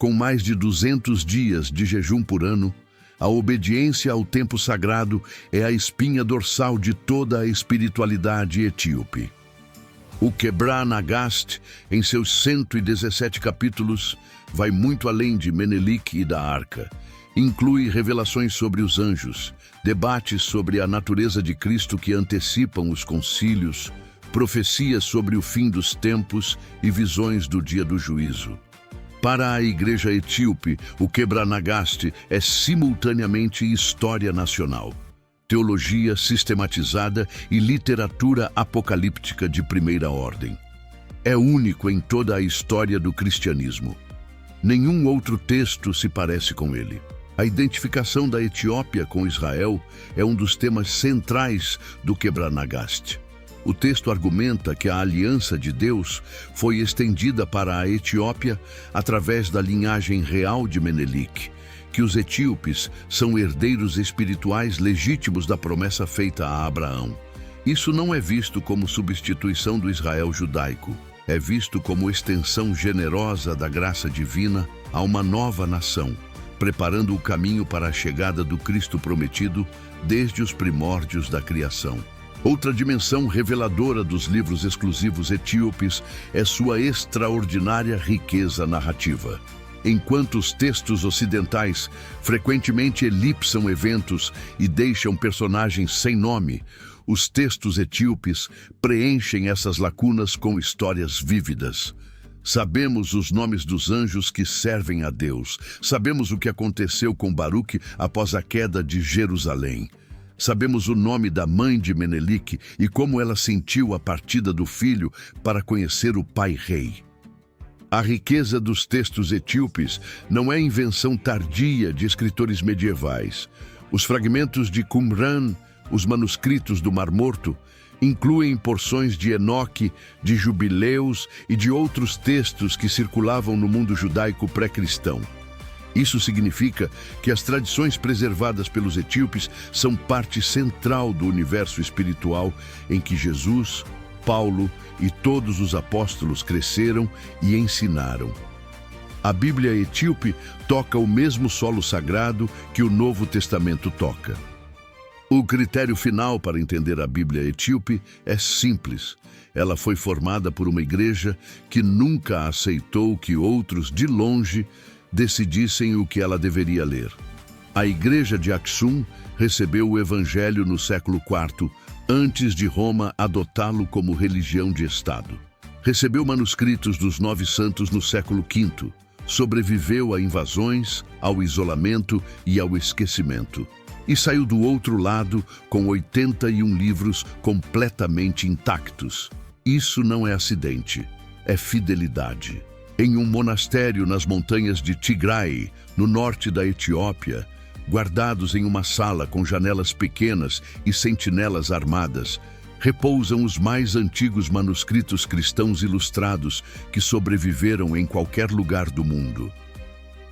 Com mais de 200 dias de jejum por ano, a obediência ao tempo sagrado é a espinha dorsal de toda a espiritualidade etíope. O Quebra Nagast, em seus 117 capítulos, vai muito além de Menelik e da Arca. Inclui revelações sobre os anjos, debates sobre a natureza de Cristo que antecipam os concílios, profecias sobre o fim dos tempos e visões do dia do juízo. Para a igreja etíope, o Quebra Nagast é simultaneamente história nacional, teologia sistematizada e literatura apocalíptica de primeira ordem. É único em toda a história do cristianismo. Nenhum outro texto se parece com ele. A identificação da Etiópia com Israel é um dos temas centrais do Quebra Nagast. O texto argumenta que a aliança de Deus foi estendida para a Etiópia através da linhagem real de Menelik, que os etíopes são herdeiros espirituais legítimos da promessa feita a Abraão. Isso não é visto como substituição do Israel judaico, é visto como extensão generosa da graça divina a uma nova nação, preparando o caminho para a chegada do Cristo prometido desde os primórdios da criação. Outra dimensão reveladora dos livros exclusivos etíopes é sua extraordinária riqueza narrativa. Enquanto os textos ocidentais frequentemente elipsam eventos e deixam personagens sem nome, os textos etíopes preenchem essas lacunas com histórias vívidas. Sabemos os nomes dos anjos que servem a Deus. Sabemos o que aconteceu com Baruque após a queda de Jerusalém. Sabemos o nome da mãe de Menelik e como ela sentiu a partida do filho para conhecer o pai-rei. A riqueza dos textos etíopes não é invenção tardia de escritores medievais. Os fragmentos de Qumran, os manuscritos do Mar Morto, Incluem porções de Enoque, de Jubileus e de outros textos que circulavam no mundo judaico pré-cristão. Isso significa que as tradições preservadas pelos etíopes são parte central do universo espiritual em que Jesus, Paulo e todos os apóstolos cresceram e ensinaram. A Bíblia etíope toca o mesmo solo sagrado que o Novo Testamento toca. O critério final para entender a Bíblia etíope é simples. Ela foi formada por uma igreja que nunca aceitou que outros, de longe, decidissem o que ela deveria ler. A igreja de Aksum recebeu o Evangelho no século IV, antes de Roma adotá-lo como religião de Estado. Recebeu manuscritos dos 9 santos no século V. Sobreviveu a invasões, ao isolamento e ao esquecimento. E saiu do outro lado com 81 livros completamente intactos. Isso não é acidente, é fidelidade. Em um monastério nas montanhas de Tigray, no norte da Etiópia, guardados em uma sala com janelas pequenas e sentinelas armadas, repousam os mais antigos manuscritos cristãos ilustrados que sobreviveram em qualquer lugar do mundo.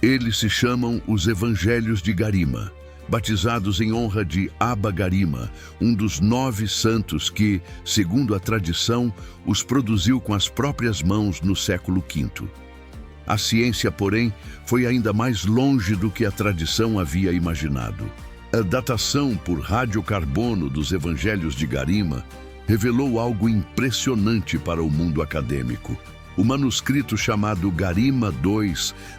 Eles se chamam os Evangelhos de Garima, batizados em honra de Abba Garima, um dos 9 santos que, segundo a tradição, os produziu com as próprias mãos no século V. A ciência, porém, foi ainda mais longe do que a tradição havia imaginado. A datação por radiocarbono dos Evangelhos de Garima revelou algo impressionante para o mundo acadêmico. O manuscrito chamado Garima II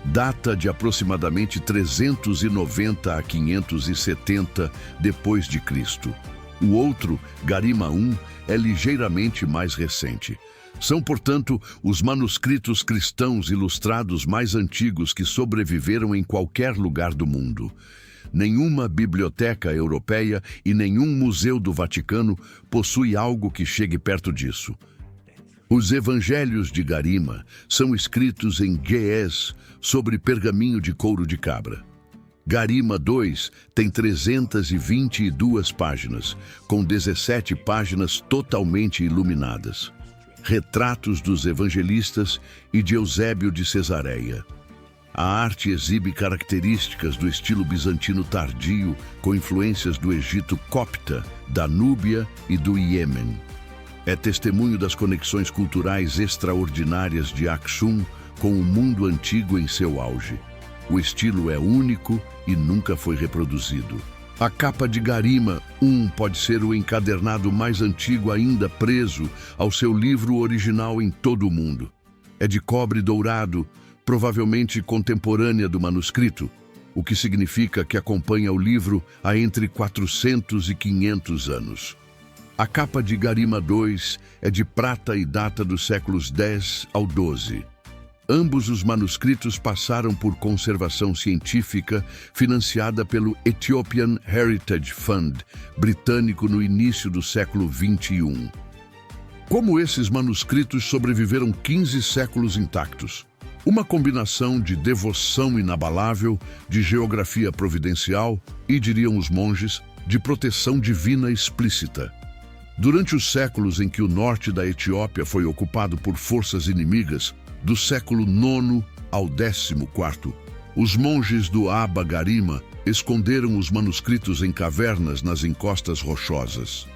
data de aproximadamente 390 a 570 depois de Cristo. O outro, Garima I, é ligeiramente mais recente. São, portanto, os manuscritos cristãos ilustrados mais antigos que sobreviveram em qualquer lugar do mundo. Nenhuma biblioteca europeia e nenhum museu do Vaticano possui algo que chegue perto disso. Os Evangelhos de Garima são escritos em ge'ez, sobre pergaminho de couro de cabra. Garima II tem 322 páginas, com 17 páginas totalmente iluminadas. Retratos dos evangelistas e de Eusébio de Cesareia. A arte exibe características do estilo bizantino tardio, com influências do Egito copta, da Núbia e do Iêmen. É testemunho das conexões culturais extraordinárias de Aksum com o mundo antigo em seu auge. O estilo é único e nunca foi reproduzido. A capa de Garima I pode ser o encadernado mais antigo ainda preso ao seu livro original em todo o mundo. É de cobre dourado, provavelmente contemporânea do manuscrito, o que significa que acompanha o livro há entre 400 e 500 anos. A capa de Garima II é de prata e data dos séculos X ao XII. Ambos os manuscritos passaram por conservação científica financiada pelo Ethiopian Heritage Fund, britânico no início do século XXI. Como esses manuscritos sobreviveram 15 séculos intactos? Uma combinação de devoção inabalável, de geografia providencial e, diriam os monges, de proteção divina explícita. Durante os séculos em que o norte da Etiópia foi ocupado por forças inimigas, do século IX ao XIV, os monges do Abba Garima esconderam os manuscritos em cavernas nas encostas rochosas.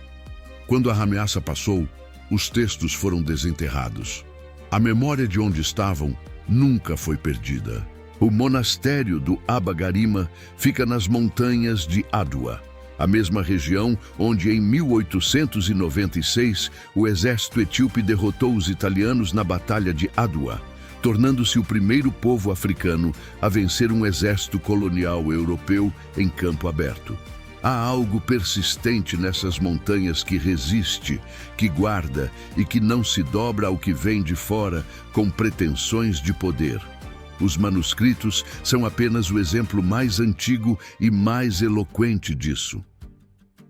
Quando a ameaça passou, os textos foram desenterrados. A memória de onde estavam nunca foi perdida. O monastério do Abba Garima fica nas montanhas de Adwa, a mesma região onde em 1896 o exército etíope derrotou os italianos na Batalha de Adwa, tornando-se o primeiro povo africano a vencer um exército colonial europeu em campo aberto. Há algo persistente nessas montanhas que resiste, que guarda e que não se dobra ao que vem de fora com pretensões de poder. Os manuscritos são apenas o exemplo mais antigo e mais eloquente disso.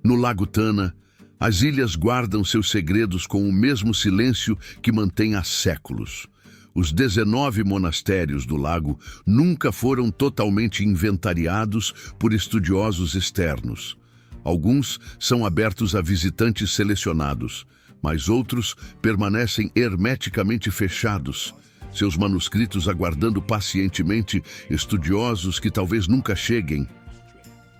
No Lago Tana, as ilhas guardam seus segredos com o mesmo silêncio que mantém há séculos. Os 19 monastérios do lago nunca foram totalmente inventariados por estudiosos externos. Alguns são abertos a visitantes selecionados, mas outros permanecem hermeticamente fechados, seus manuscritos aguardando pacientemente estudiosos que talvez nunca cheguem.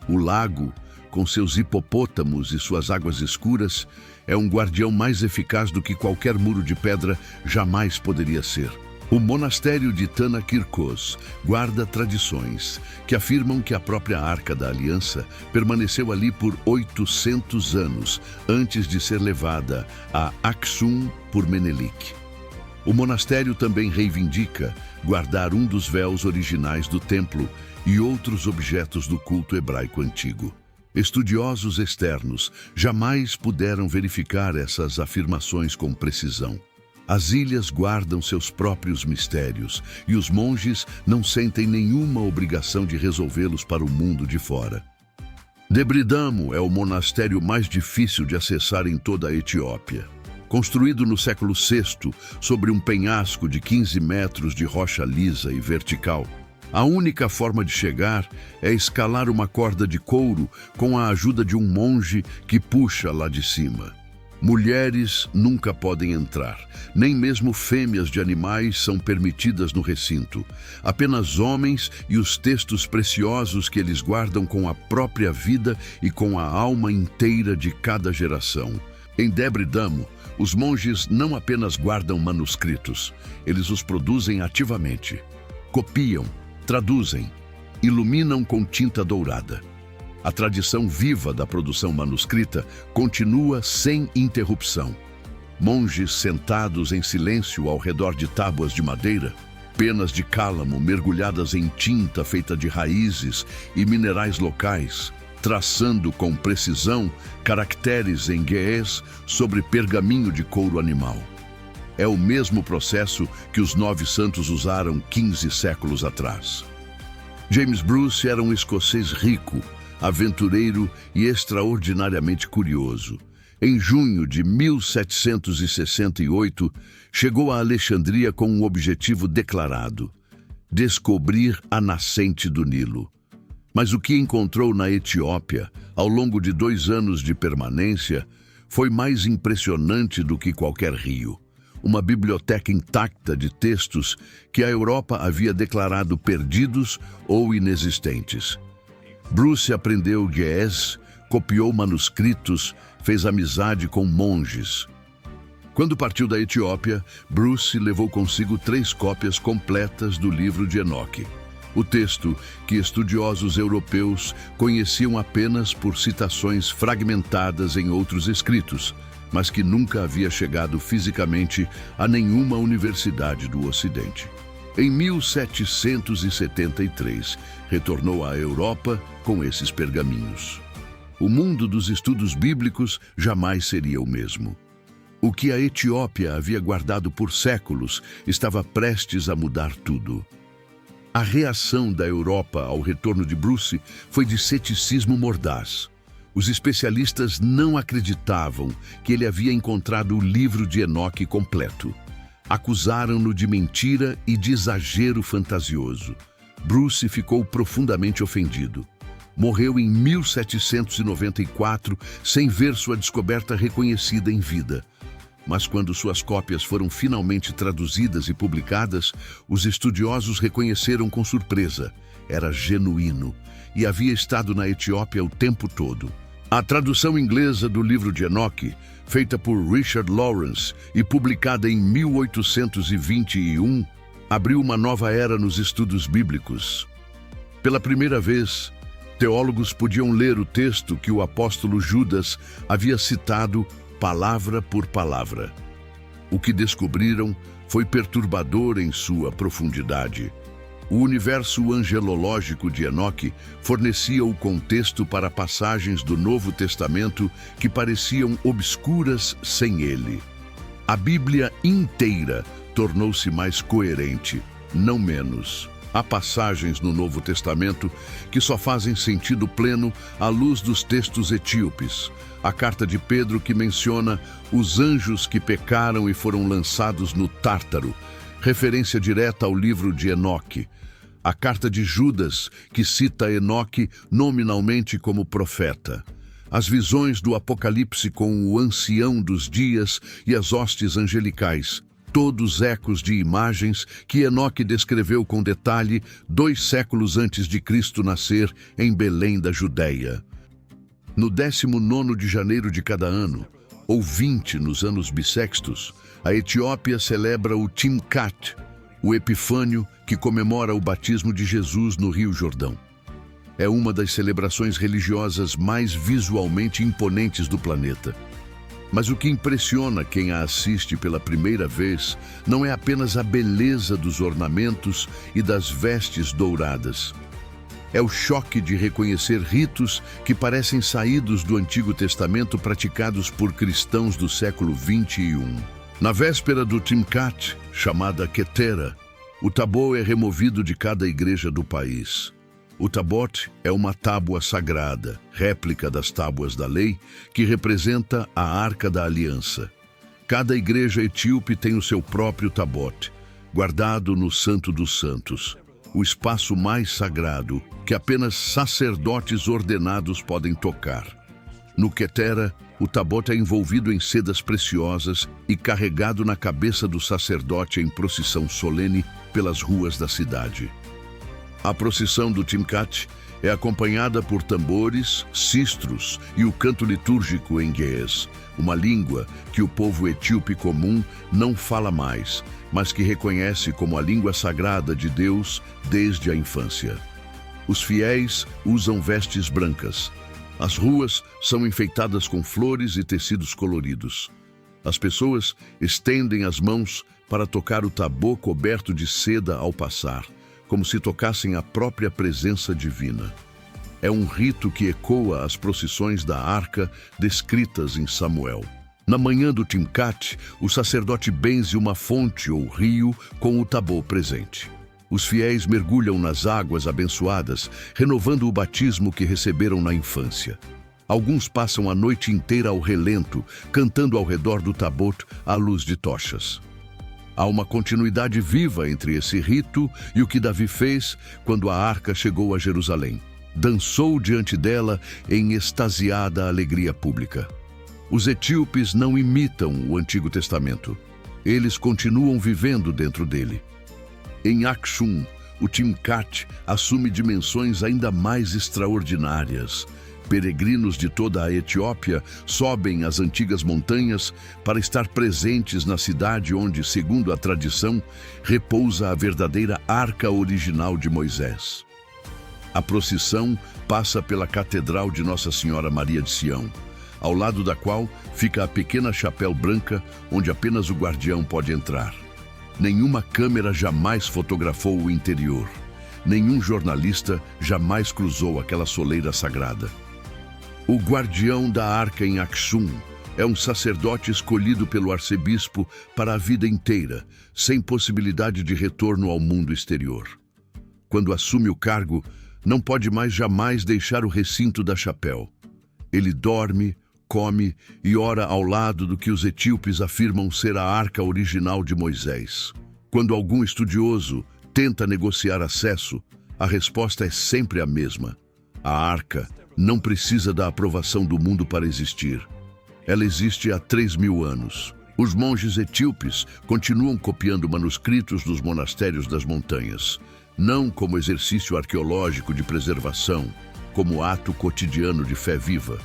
O lago, com seus hipopótamos e suas águas escuras, é um guardião mais eficaz do que qualquer muro de pedra jamais poderia ser. O monastério de Tanakirkos guarda tradições que afirmam que a própria Arca da Aliança permaneceu ali por 800 anos antes de ser levada a Aksum por Menelik. O monastério também reivindica guardar um dos véus originais do templo e outros objetos do culto hebraico antigo. Estudiosos externos jamais puderam verificar essas afirmações com precisão. As ilhas guardam seus próprios mistérios e os monges não sentem nenhuma obrigação de resolvê-los para o mundo de fora. Debre Damo é o monastério mais difícil de acessar em toda a Etiópia. Construído no século VI sobre um penhasco de 15 metros de rocha lisa e vertical, a única forma de chegar é escalar uma corda de couro com a ajuda de um monge que puxa lá de cima. Mulheres nunca podem entrar, nem mesmo fêmeas de animais são permitidas no recinto. Apenas homens e os textos preciosos que eles guardam com a própria vida e com a alma inteira de cada geração. Em Debre Damo, os monges não apenas guardam manuscritos, eles os produzem ativamente. Copiam, traduzem, iluminam com tinta dourada. A tradição viva da produção manuscrita continua sem interrupção. Monges sentados em silêncio ao redor de tábuas de madeira, penas de cálamo mergulhadas em tinta feita de raízes e minerais locais, traçando com precisão caracteres em ge'ez sobre pergaminho de couro animal. É o mesmo processo que os 9 santos usaram 15 séculos atrás. James Bruce era um escocês rico, aventureiro e extraordinariamente curioso. Em junho de 1768, chegou a Alexandria com um objetivo declarado: descobrir a nascente do Nilo. Mas o que encontrou na Etiópia, ao longo de 2 anos de permanência, foi mais impressionante do que qualquer rio. Uma biblioteca intacta de textos que a Europa havia declarado perdidos ou inexistentes. Bruce aprendeu ge'ez, copiou manuscritos, fez amizade com monges. Quando partiu da Etiópia, Bruce levou consigo 3 cópias completas do livro de Enoque. O texto, que estudiosos europeus conheciam apenas por citações fragmentadas em outros escritos, mas que nunca havia chegado fisicamente a nenhuma universidade do Ocidente. Em 1773, retornou à Europa com esses pergaminhos. O mundo dos estudos bíblicos jamais seria o mesmo. O que a Etiópia havia guardado por séculos estava prestes a mudar tudo. A reação da Europa ao retorno de Bruce foi de ceticismo mordaz. Os especialistas não acreditavam que ele havia encontrado o livro de Enoque completo. Acusaram-no de mentira e de exagero fantasioso. Bruce ficou profundamente ofendido. Morreu em 1794 sem ver sua descoberta reconhecida em vida. Mas quando suas cópias foram finalmente traduzidas e publicadas, os estudiosos reconheceram com surpresa. Era genuíno e havia estado na Etiópia o tempo todo. A tradução inglesa do livro de Enoque, feita por Richard Lawrence e publicada em 1821, abriu uma nova era nos estudos bíblicos. Pela primeira vez, teólogos podiam ler o texto que o apóstolo Judas havia citado palavra por palavra. O que descobriram foi perturbador em sua profundidade. O universo angelológico de Enoque fornecia o contexto para passagens do Novo Testamento que pareciam obscuras sem ele. A Bíblia inteira tornou-se mais coerente, não menos. Há passagens no Novo Testamento que só fazem sentido pleno à luz dos textos etíopes. A carta de Pedro que menciona os anjos que pecaram e foram lançados no Tártaro, referência direta ao livro de Enoque. A carta de Judas, que cita Enoque nominalmente como profeta. as visões do Apocalipse com o ancião dos dias e as hostes angelicais, todos ecos de imagens que Enoque descreveu com detalhe 2 séculos antes de Cristo nascer em Belém da Judéia. No 19º de janeiro de cada ano, ou 20 nos anos bissextos, a Etiópia celebra o Timkat, o Epifânio, que comemora o batismo de Jesus no Rio Jordão. É uma das celebrações religiosas mais visualmente imponentes do planeta. Mas o que impressiona quem a assiste pela primeira vez não é apenas a beleza dos ornamentos e das vestes douradas. É o choque de reconhecer ritos que parecem saídos do Antigo Testamento praticados por cristãos do século 21. Na véspera do Timkat, chamada Ketera, o tabor é removido de cada igreja do país. O tabot é uma tábua sagrada, réplica das tábuas da lei, que representa a Arca da Aliança. Cada igreja etíope tem o seu próprio tabot, guardado no Santo dos Santos, o espaço mais sagrado que apenas sacerdotes ordenados podem tocar. No Ketera, o tabot é envolvido em sedas preciosas e carregado na cabeça do sacerdote em procissão solene pelas ruas da cidade. A procissão do Timkat é acompanhada por tambores, sistros e o canto litúrgico em Ge'ez, uma língua que o povo etíope comum não fala mais, mas que reconhece como a língua sagrada de Deus desde a infância. Os fiéis usam vestes brancas. As ruas são enfeitadas com flores e tecidos coloridos. As pessoas estendem as mãos para tocar o tabor coberto de seda ao passar, como se tocassem a própria presença divina. É um rito que ecoa as procissões da arca descritas em Samuel. Na manhã do Timkat, o sacerdote benze uma fonte ou rio com o tabor presente. Os fiéis mergulham nas águas abençoadas, renovando o batismo que receberam na infância. Alguns passam a noite inteira ao relento, cantando ao redor do tabot à luz de tochas. Há uma continuidade viva entre esse rito e o que Davi fez quando a arca chegou a Jerusalém. Dançou diante dela em extasiada alegria pública. Os etíopes não imitam o Antigo Testamento. Eles continuam vivendo dentro dele. Em Aksum, o Timkat assume dimensões ainda mais extraordinárias. Peregrinos de toda a Etiópia sobem as antigas montanhas para estar presentes na cidade onde, segundo a tradição, repousa a verdadeira arca original de Moisés. A procissão passa pela Catedral de Nossa Senhora Maria de Sião, ao lado da qual fica a pequena chapéu branca onde apenas o guardião pode entrar. Nenhuma câmera jamais fotografou o interior. Nenhum jornalista jamais cruzou aquela soleira sagrada. O guardião da arca em Aksum é um sacerdote escolhido pelo arcebispo para a vida inteira, sem possibilidade de retorno ao mundo exterior. Quando assume o cargo, não pode mais jamais deixar o recinto da chapéu. Ele dorme, come e ora ao lado do que os etíopes afirmam ser a arca original de Moisés. Quando algum estudioso tenta negociar acesso, a resposta é sempre a mesma. A arca não precisa da aprovação do mundo para existir. Ela existe há 3.000 anos. Os monges etíopes continuam copiando manuscritos dos monastérios das montanhas, não como exercício arqueológico de preservação, como ato cotidiano de fé viva.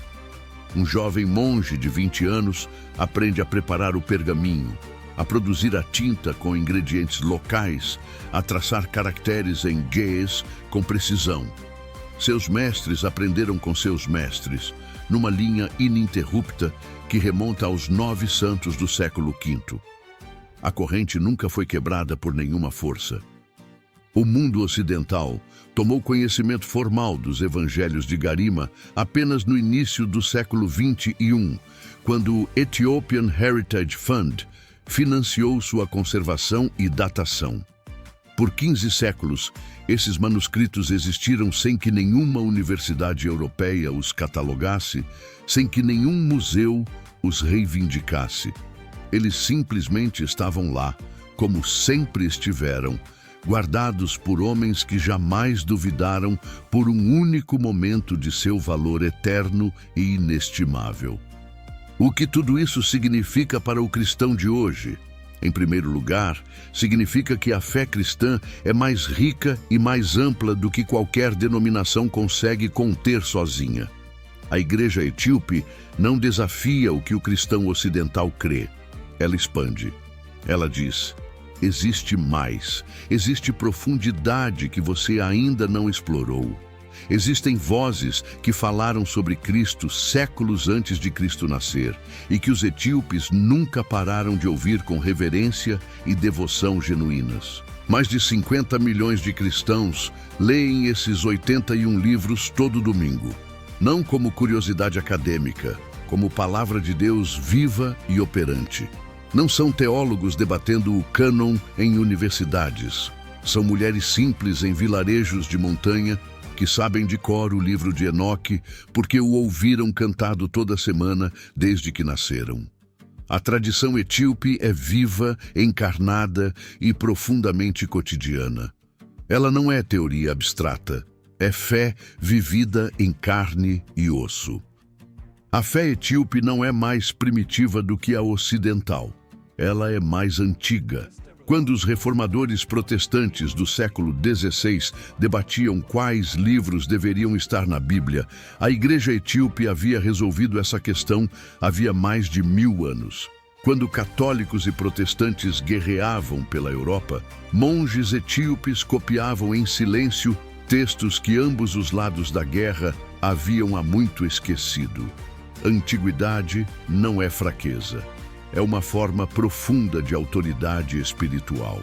Um jovem monge de 20 anos aprende a preparar o pergaminho, a produzir a tinta com ingredientes locais, a traçar caracteres em Ge'ez com precisão. Seus mestres aprenderam com seus mestres, numa linha ininterrupta que remonta aos 9 santos do século V. A corrente nunca foi quebrada por nenhuma força. O mundo ocidental tomou conhecimento formal dos evangelhos de Garima apenas no início do século XXI, quando o Ethiopian Heritage Fund financiou sua conservação e datação. Por 15 séculos, esses manuscritos existiram sem que nenhuma universidade europeia os catalogasse, sem que nenhum museu os reivindicasse. Eles simplesmente estavam lá, como sempre estiveram, guardados por homens que jamais duvidaram por um único momento de seu valor eterno e inestimável. O que tudo isso significa para o cristão de hoje? Em primeiro lugar, significa que a fé cristã é mais rica e mais ampla do que qualquer denominação consegue conter sozinha. A Igreja Etíope não desafia o que o cristão ocidental crê. Ela expande. Ela diz: existe mais, existe profundidade que você ainda não explorou. Existem vozes que falaram sobre Cristo séculos antes de Cristo nascer e que os etíopes nunca pararam de ouvir com reverência e devoção genuínas. Mais de 50 milhões de cristãos leem esses 81 livros todo domingo, não como curiosidade acadêmica, como palavra de Deus viva e operante. Não são teólogos debatendo o cânon em universidades. São mulheres simples em vilarejos de montanha que sabem de cor o livro de Enoque porque o ouviram cantado toda semana desde que nasceram. A tradição etíope é viva, encarnada e profundamente cotidiana. Ela não é teoria abstrata, é fé vivida em carne e osso. A fé etíope não é mais primitiva do que a ocidental. Ela é mais antiga. Quando os reformadores protestantes do século XVI debatiam quais livros deveriam estar na Bíblia, a Igreja Etíope havia resolvido essa questão havia mais de 1000 anos. Quando católicos e protestantes guerreavam pela Europa, monges etíopes copiavam em silêncio textos que ambos os lados da guerra haviam há muito esquecido. Antiguidade não é fraqueza. É uma forma profunda de autoridade espiritual.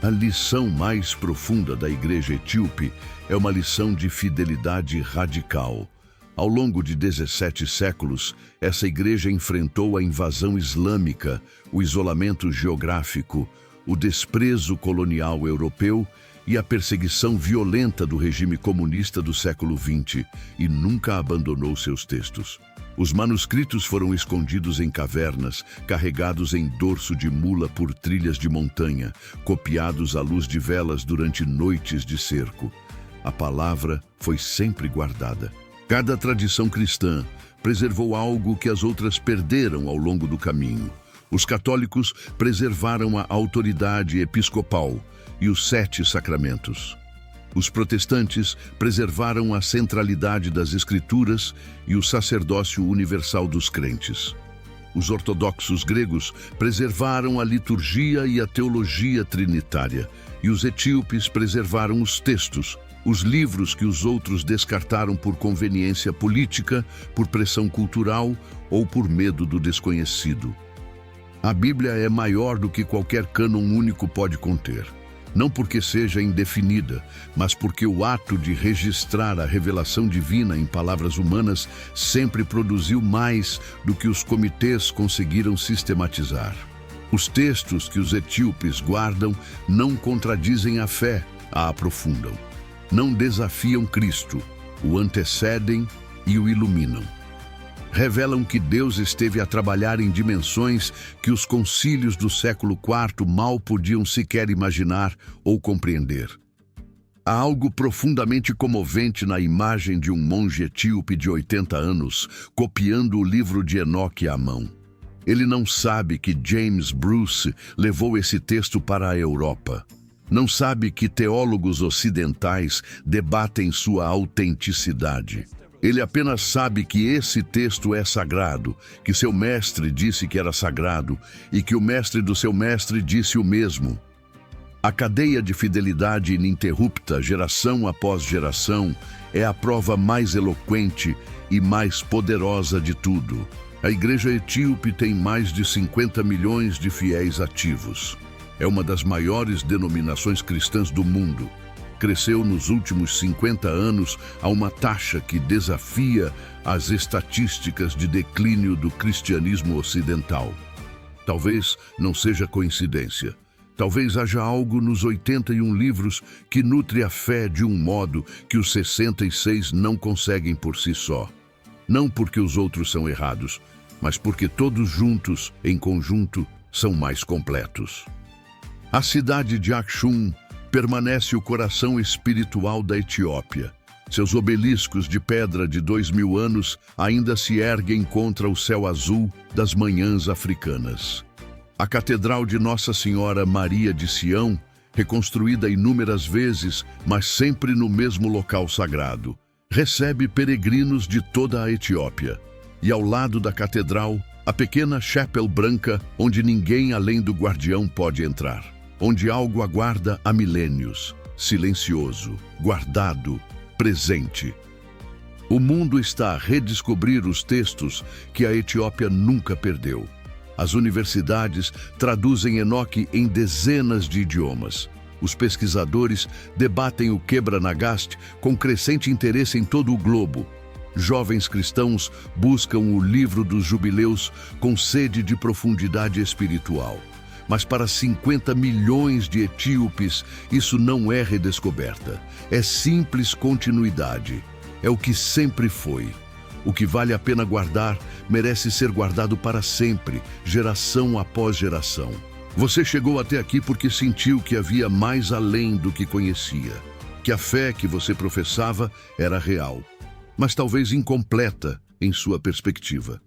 A lição mais profunda da Igreja Etíope é uma lição de fidelidade radical. Ao longo de 17 séculos, essa igreja enfrentou a invasão islâmica, o isolamento geográfico, o desprezo colonial europeu e a perseguição violenta do regime comunista do século XX, e nunca abandonou seus textos. Os manuscritos foram escondidos em cavernas, carregados em dorso de mula por trilhas de montanha, copiados à luz de velas durante noites de cerco. A palavra foi sempre guardada. Cada tradição cristã preservou algo que as outras perderam ao longo do caminho. Os católicos preservaram a autoridade episcopal e os 7 sacramentos. Os protestantes preservaram a centralidade das Escrituras e o sacerdócio universal dos crentes. Os ortodoxos gregos preservaram a liturgia e a teologia trinitária, e os etíopes preservaram os textos, os livros que os outros descartaram por conveniência política, por pressão cultural ou por medo do desconhecido. A Bíblia é maior do que qualquer cânon único pode conter. Não porque seja indefinida, mas porque o ato de registrar a revelação divina em palavras humanas sempre produziu mais do que os comitês conseguiram sistematizar. Os textos que os etíopes guardam não contradizem a fé, a aprofundam. Não desafiam Cristo, o antecedem e o iluminam. Revelam que Deus esteve a trabalhar em dimensões que os concílios do século IV mal podiam sequer imaginar ou compreender. Há algo profundamente comovente na imagem de um monge etíope de 80 anos copiando o livro de Enoque à mão. Ele não sabe que James Bruce levou esse texto para a Europa. Não sabe que teólogos ocidentais debatem sua autenticidade. Ele apenas sabe que esse texto é sagrado, que seu mestre disse que era sagrado e que o mestre do seu mestre disse o mesmo. A cadeia de fidelidade ininterrupta, geração após geração, é a prova mais eloquente e mais poderosa de tudo. A Igreja Etíope tem mais de 50 milhões de fiéis ativos. É uma das maiores denominações cristãs do mundo. Cresceu nos últimos 50 anos a uma taxa que desafia as estatísticas de declínio do cristianismo ocidental. Talvez não seja coincidência. Talvez haja algo nos 81 livros que nutre a fé de um modo que os 66 não conseguem por si só. Não porque os outros são errados, mas porque todos juntos, em conjunto, são mais completos. A cidade de Aksum permanece o coração espiritual da Etiópia. Seus obeliscos de pedra de 2000 anos ainda se erguem contra o céu azul das manhãs africanas. A Catedral de Nossa Senhora Maria de Sião, reconstruída inúmeras vezes, mas sempre no mesmo local sagrado, recebe peregrinos de toda a Etiópia. E ao lado da catedral, a pequena chapel branca, onde ninguém além do guardião pode entrar, onde algo aguarda há milênios, silencioso, guardado, presente. O mundo está a redescobrir os textos que a Etiópia nunca perdeu. As universidades traduzem Enoque em dezenas de idiomas. Os pesquisadores debatem o Quebra-Nagast com crescente interesse em todo o globo. Jovens cristãos buscam o livro dos jubileus com sede de profundidade espiritual. Mas para 50 milhões de etíopes, isso não é redescoberta. É simples continuidade. É o que sempre foi. O que vale a pena guardar merece ser guardado para sempre, geração após geração. Você chegou até aqui porque sentiu que havia mais além do que conhecia, que a fé que você professava era real, mas talvez incompleta em sua perspectiva.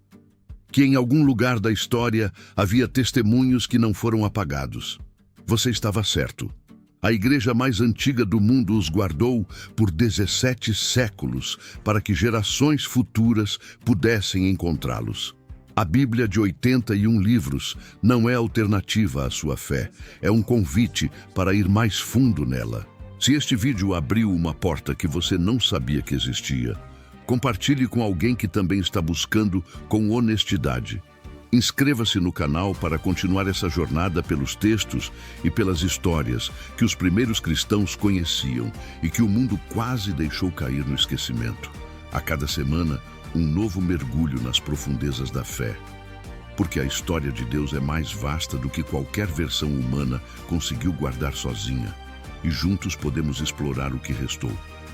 Que em algum lugar da história havia testemunhos que não foram apagados. Você estava certo. A igreja mais antiga do mundo os guardou por 17 séculos para que gerações futuras pudessem encontrá-los. A Bíblia de 81 livros não é alternativa à sua fé, é um convite para ir mais fundo nela. Se este vídeo abriu uma porta que você não sabia que existia, compartilhe com alguém que também está buscando com honestidade. Inscreva-se no canal para continuar essa jornada pelos textos e pelas histórias que os primeiros cristãos conheciam e que o mundo quase deixou cair no esquecimento. A cada semana, um novo mergulho nas profundezas da fé. Porque a história de Deus é mais vasta do que qualquer versão humana conseguiu guardar sozinha. E juntos podemos explorar o que restou.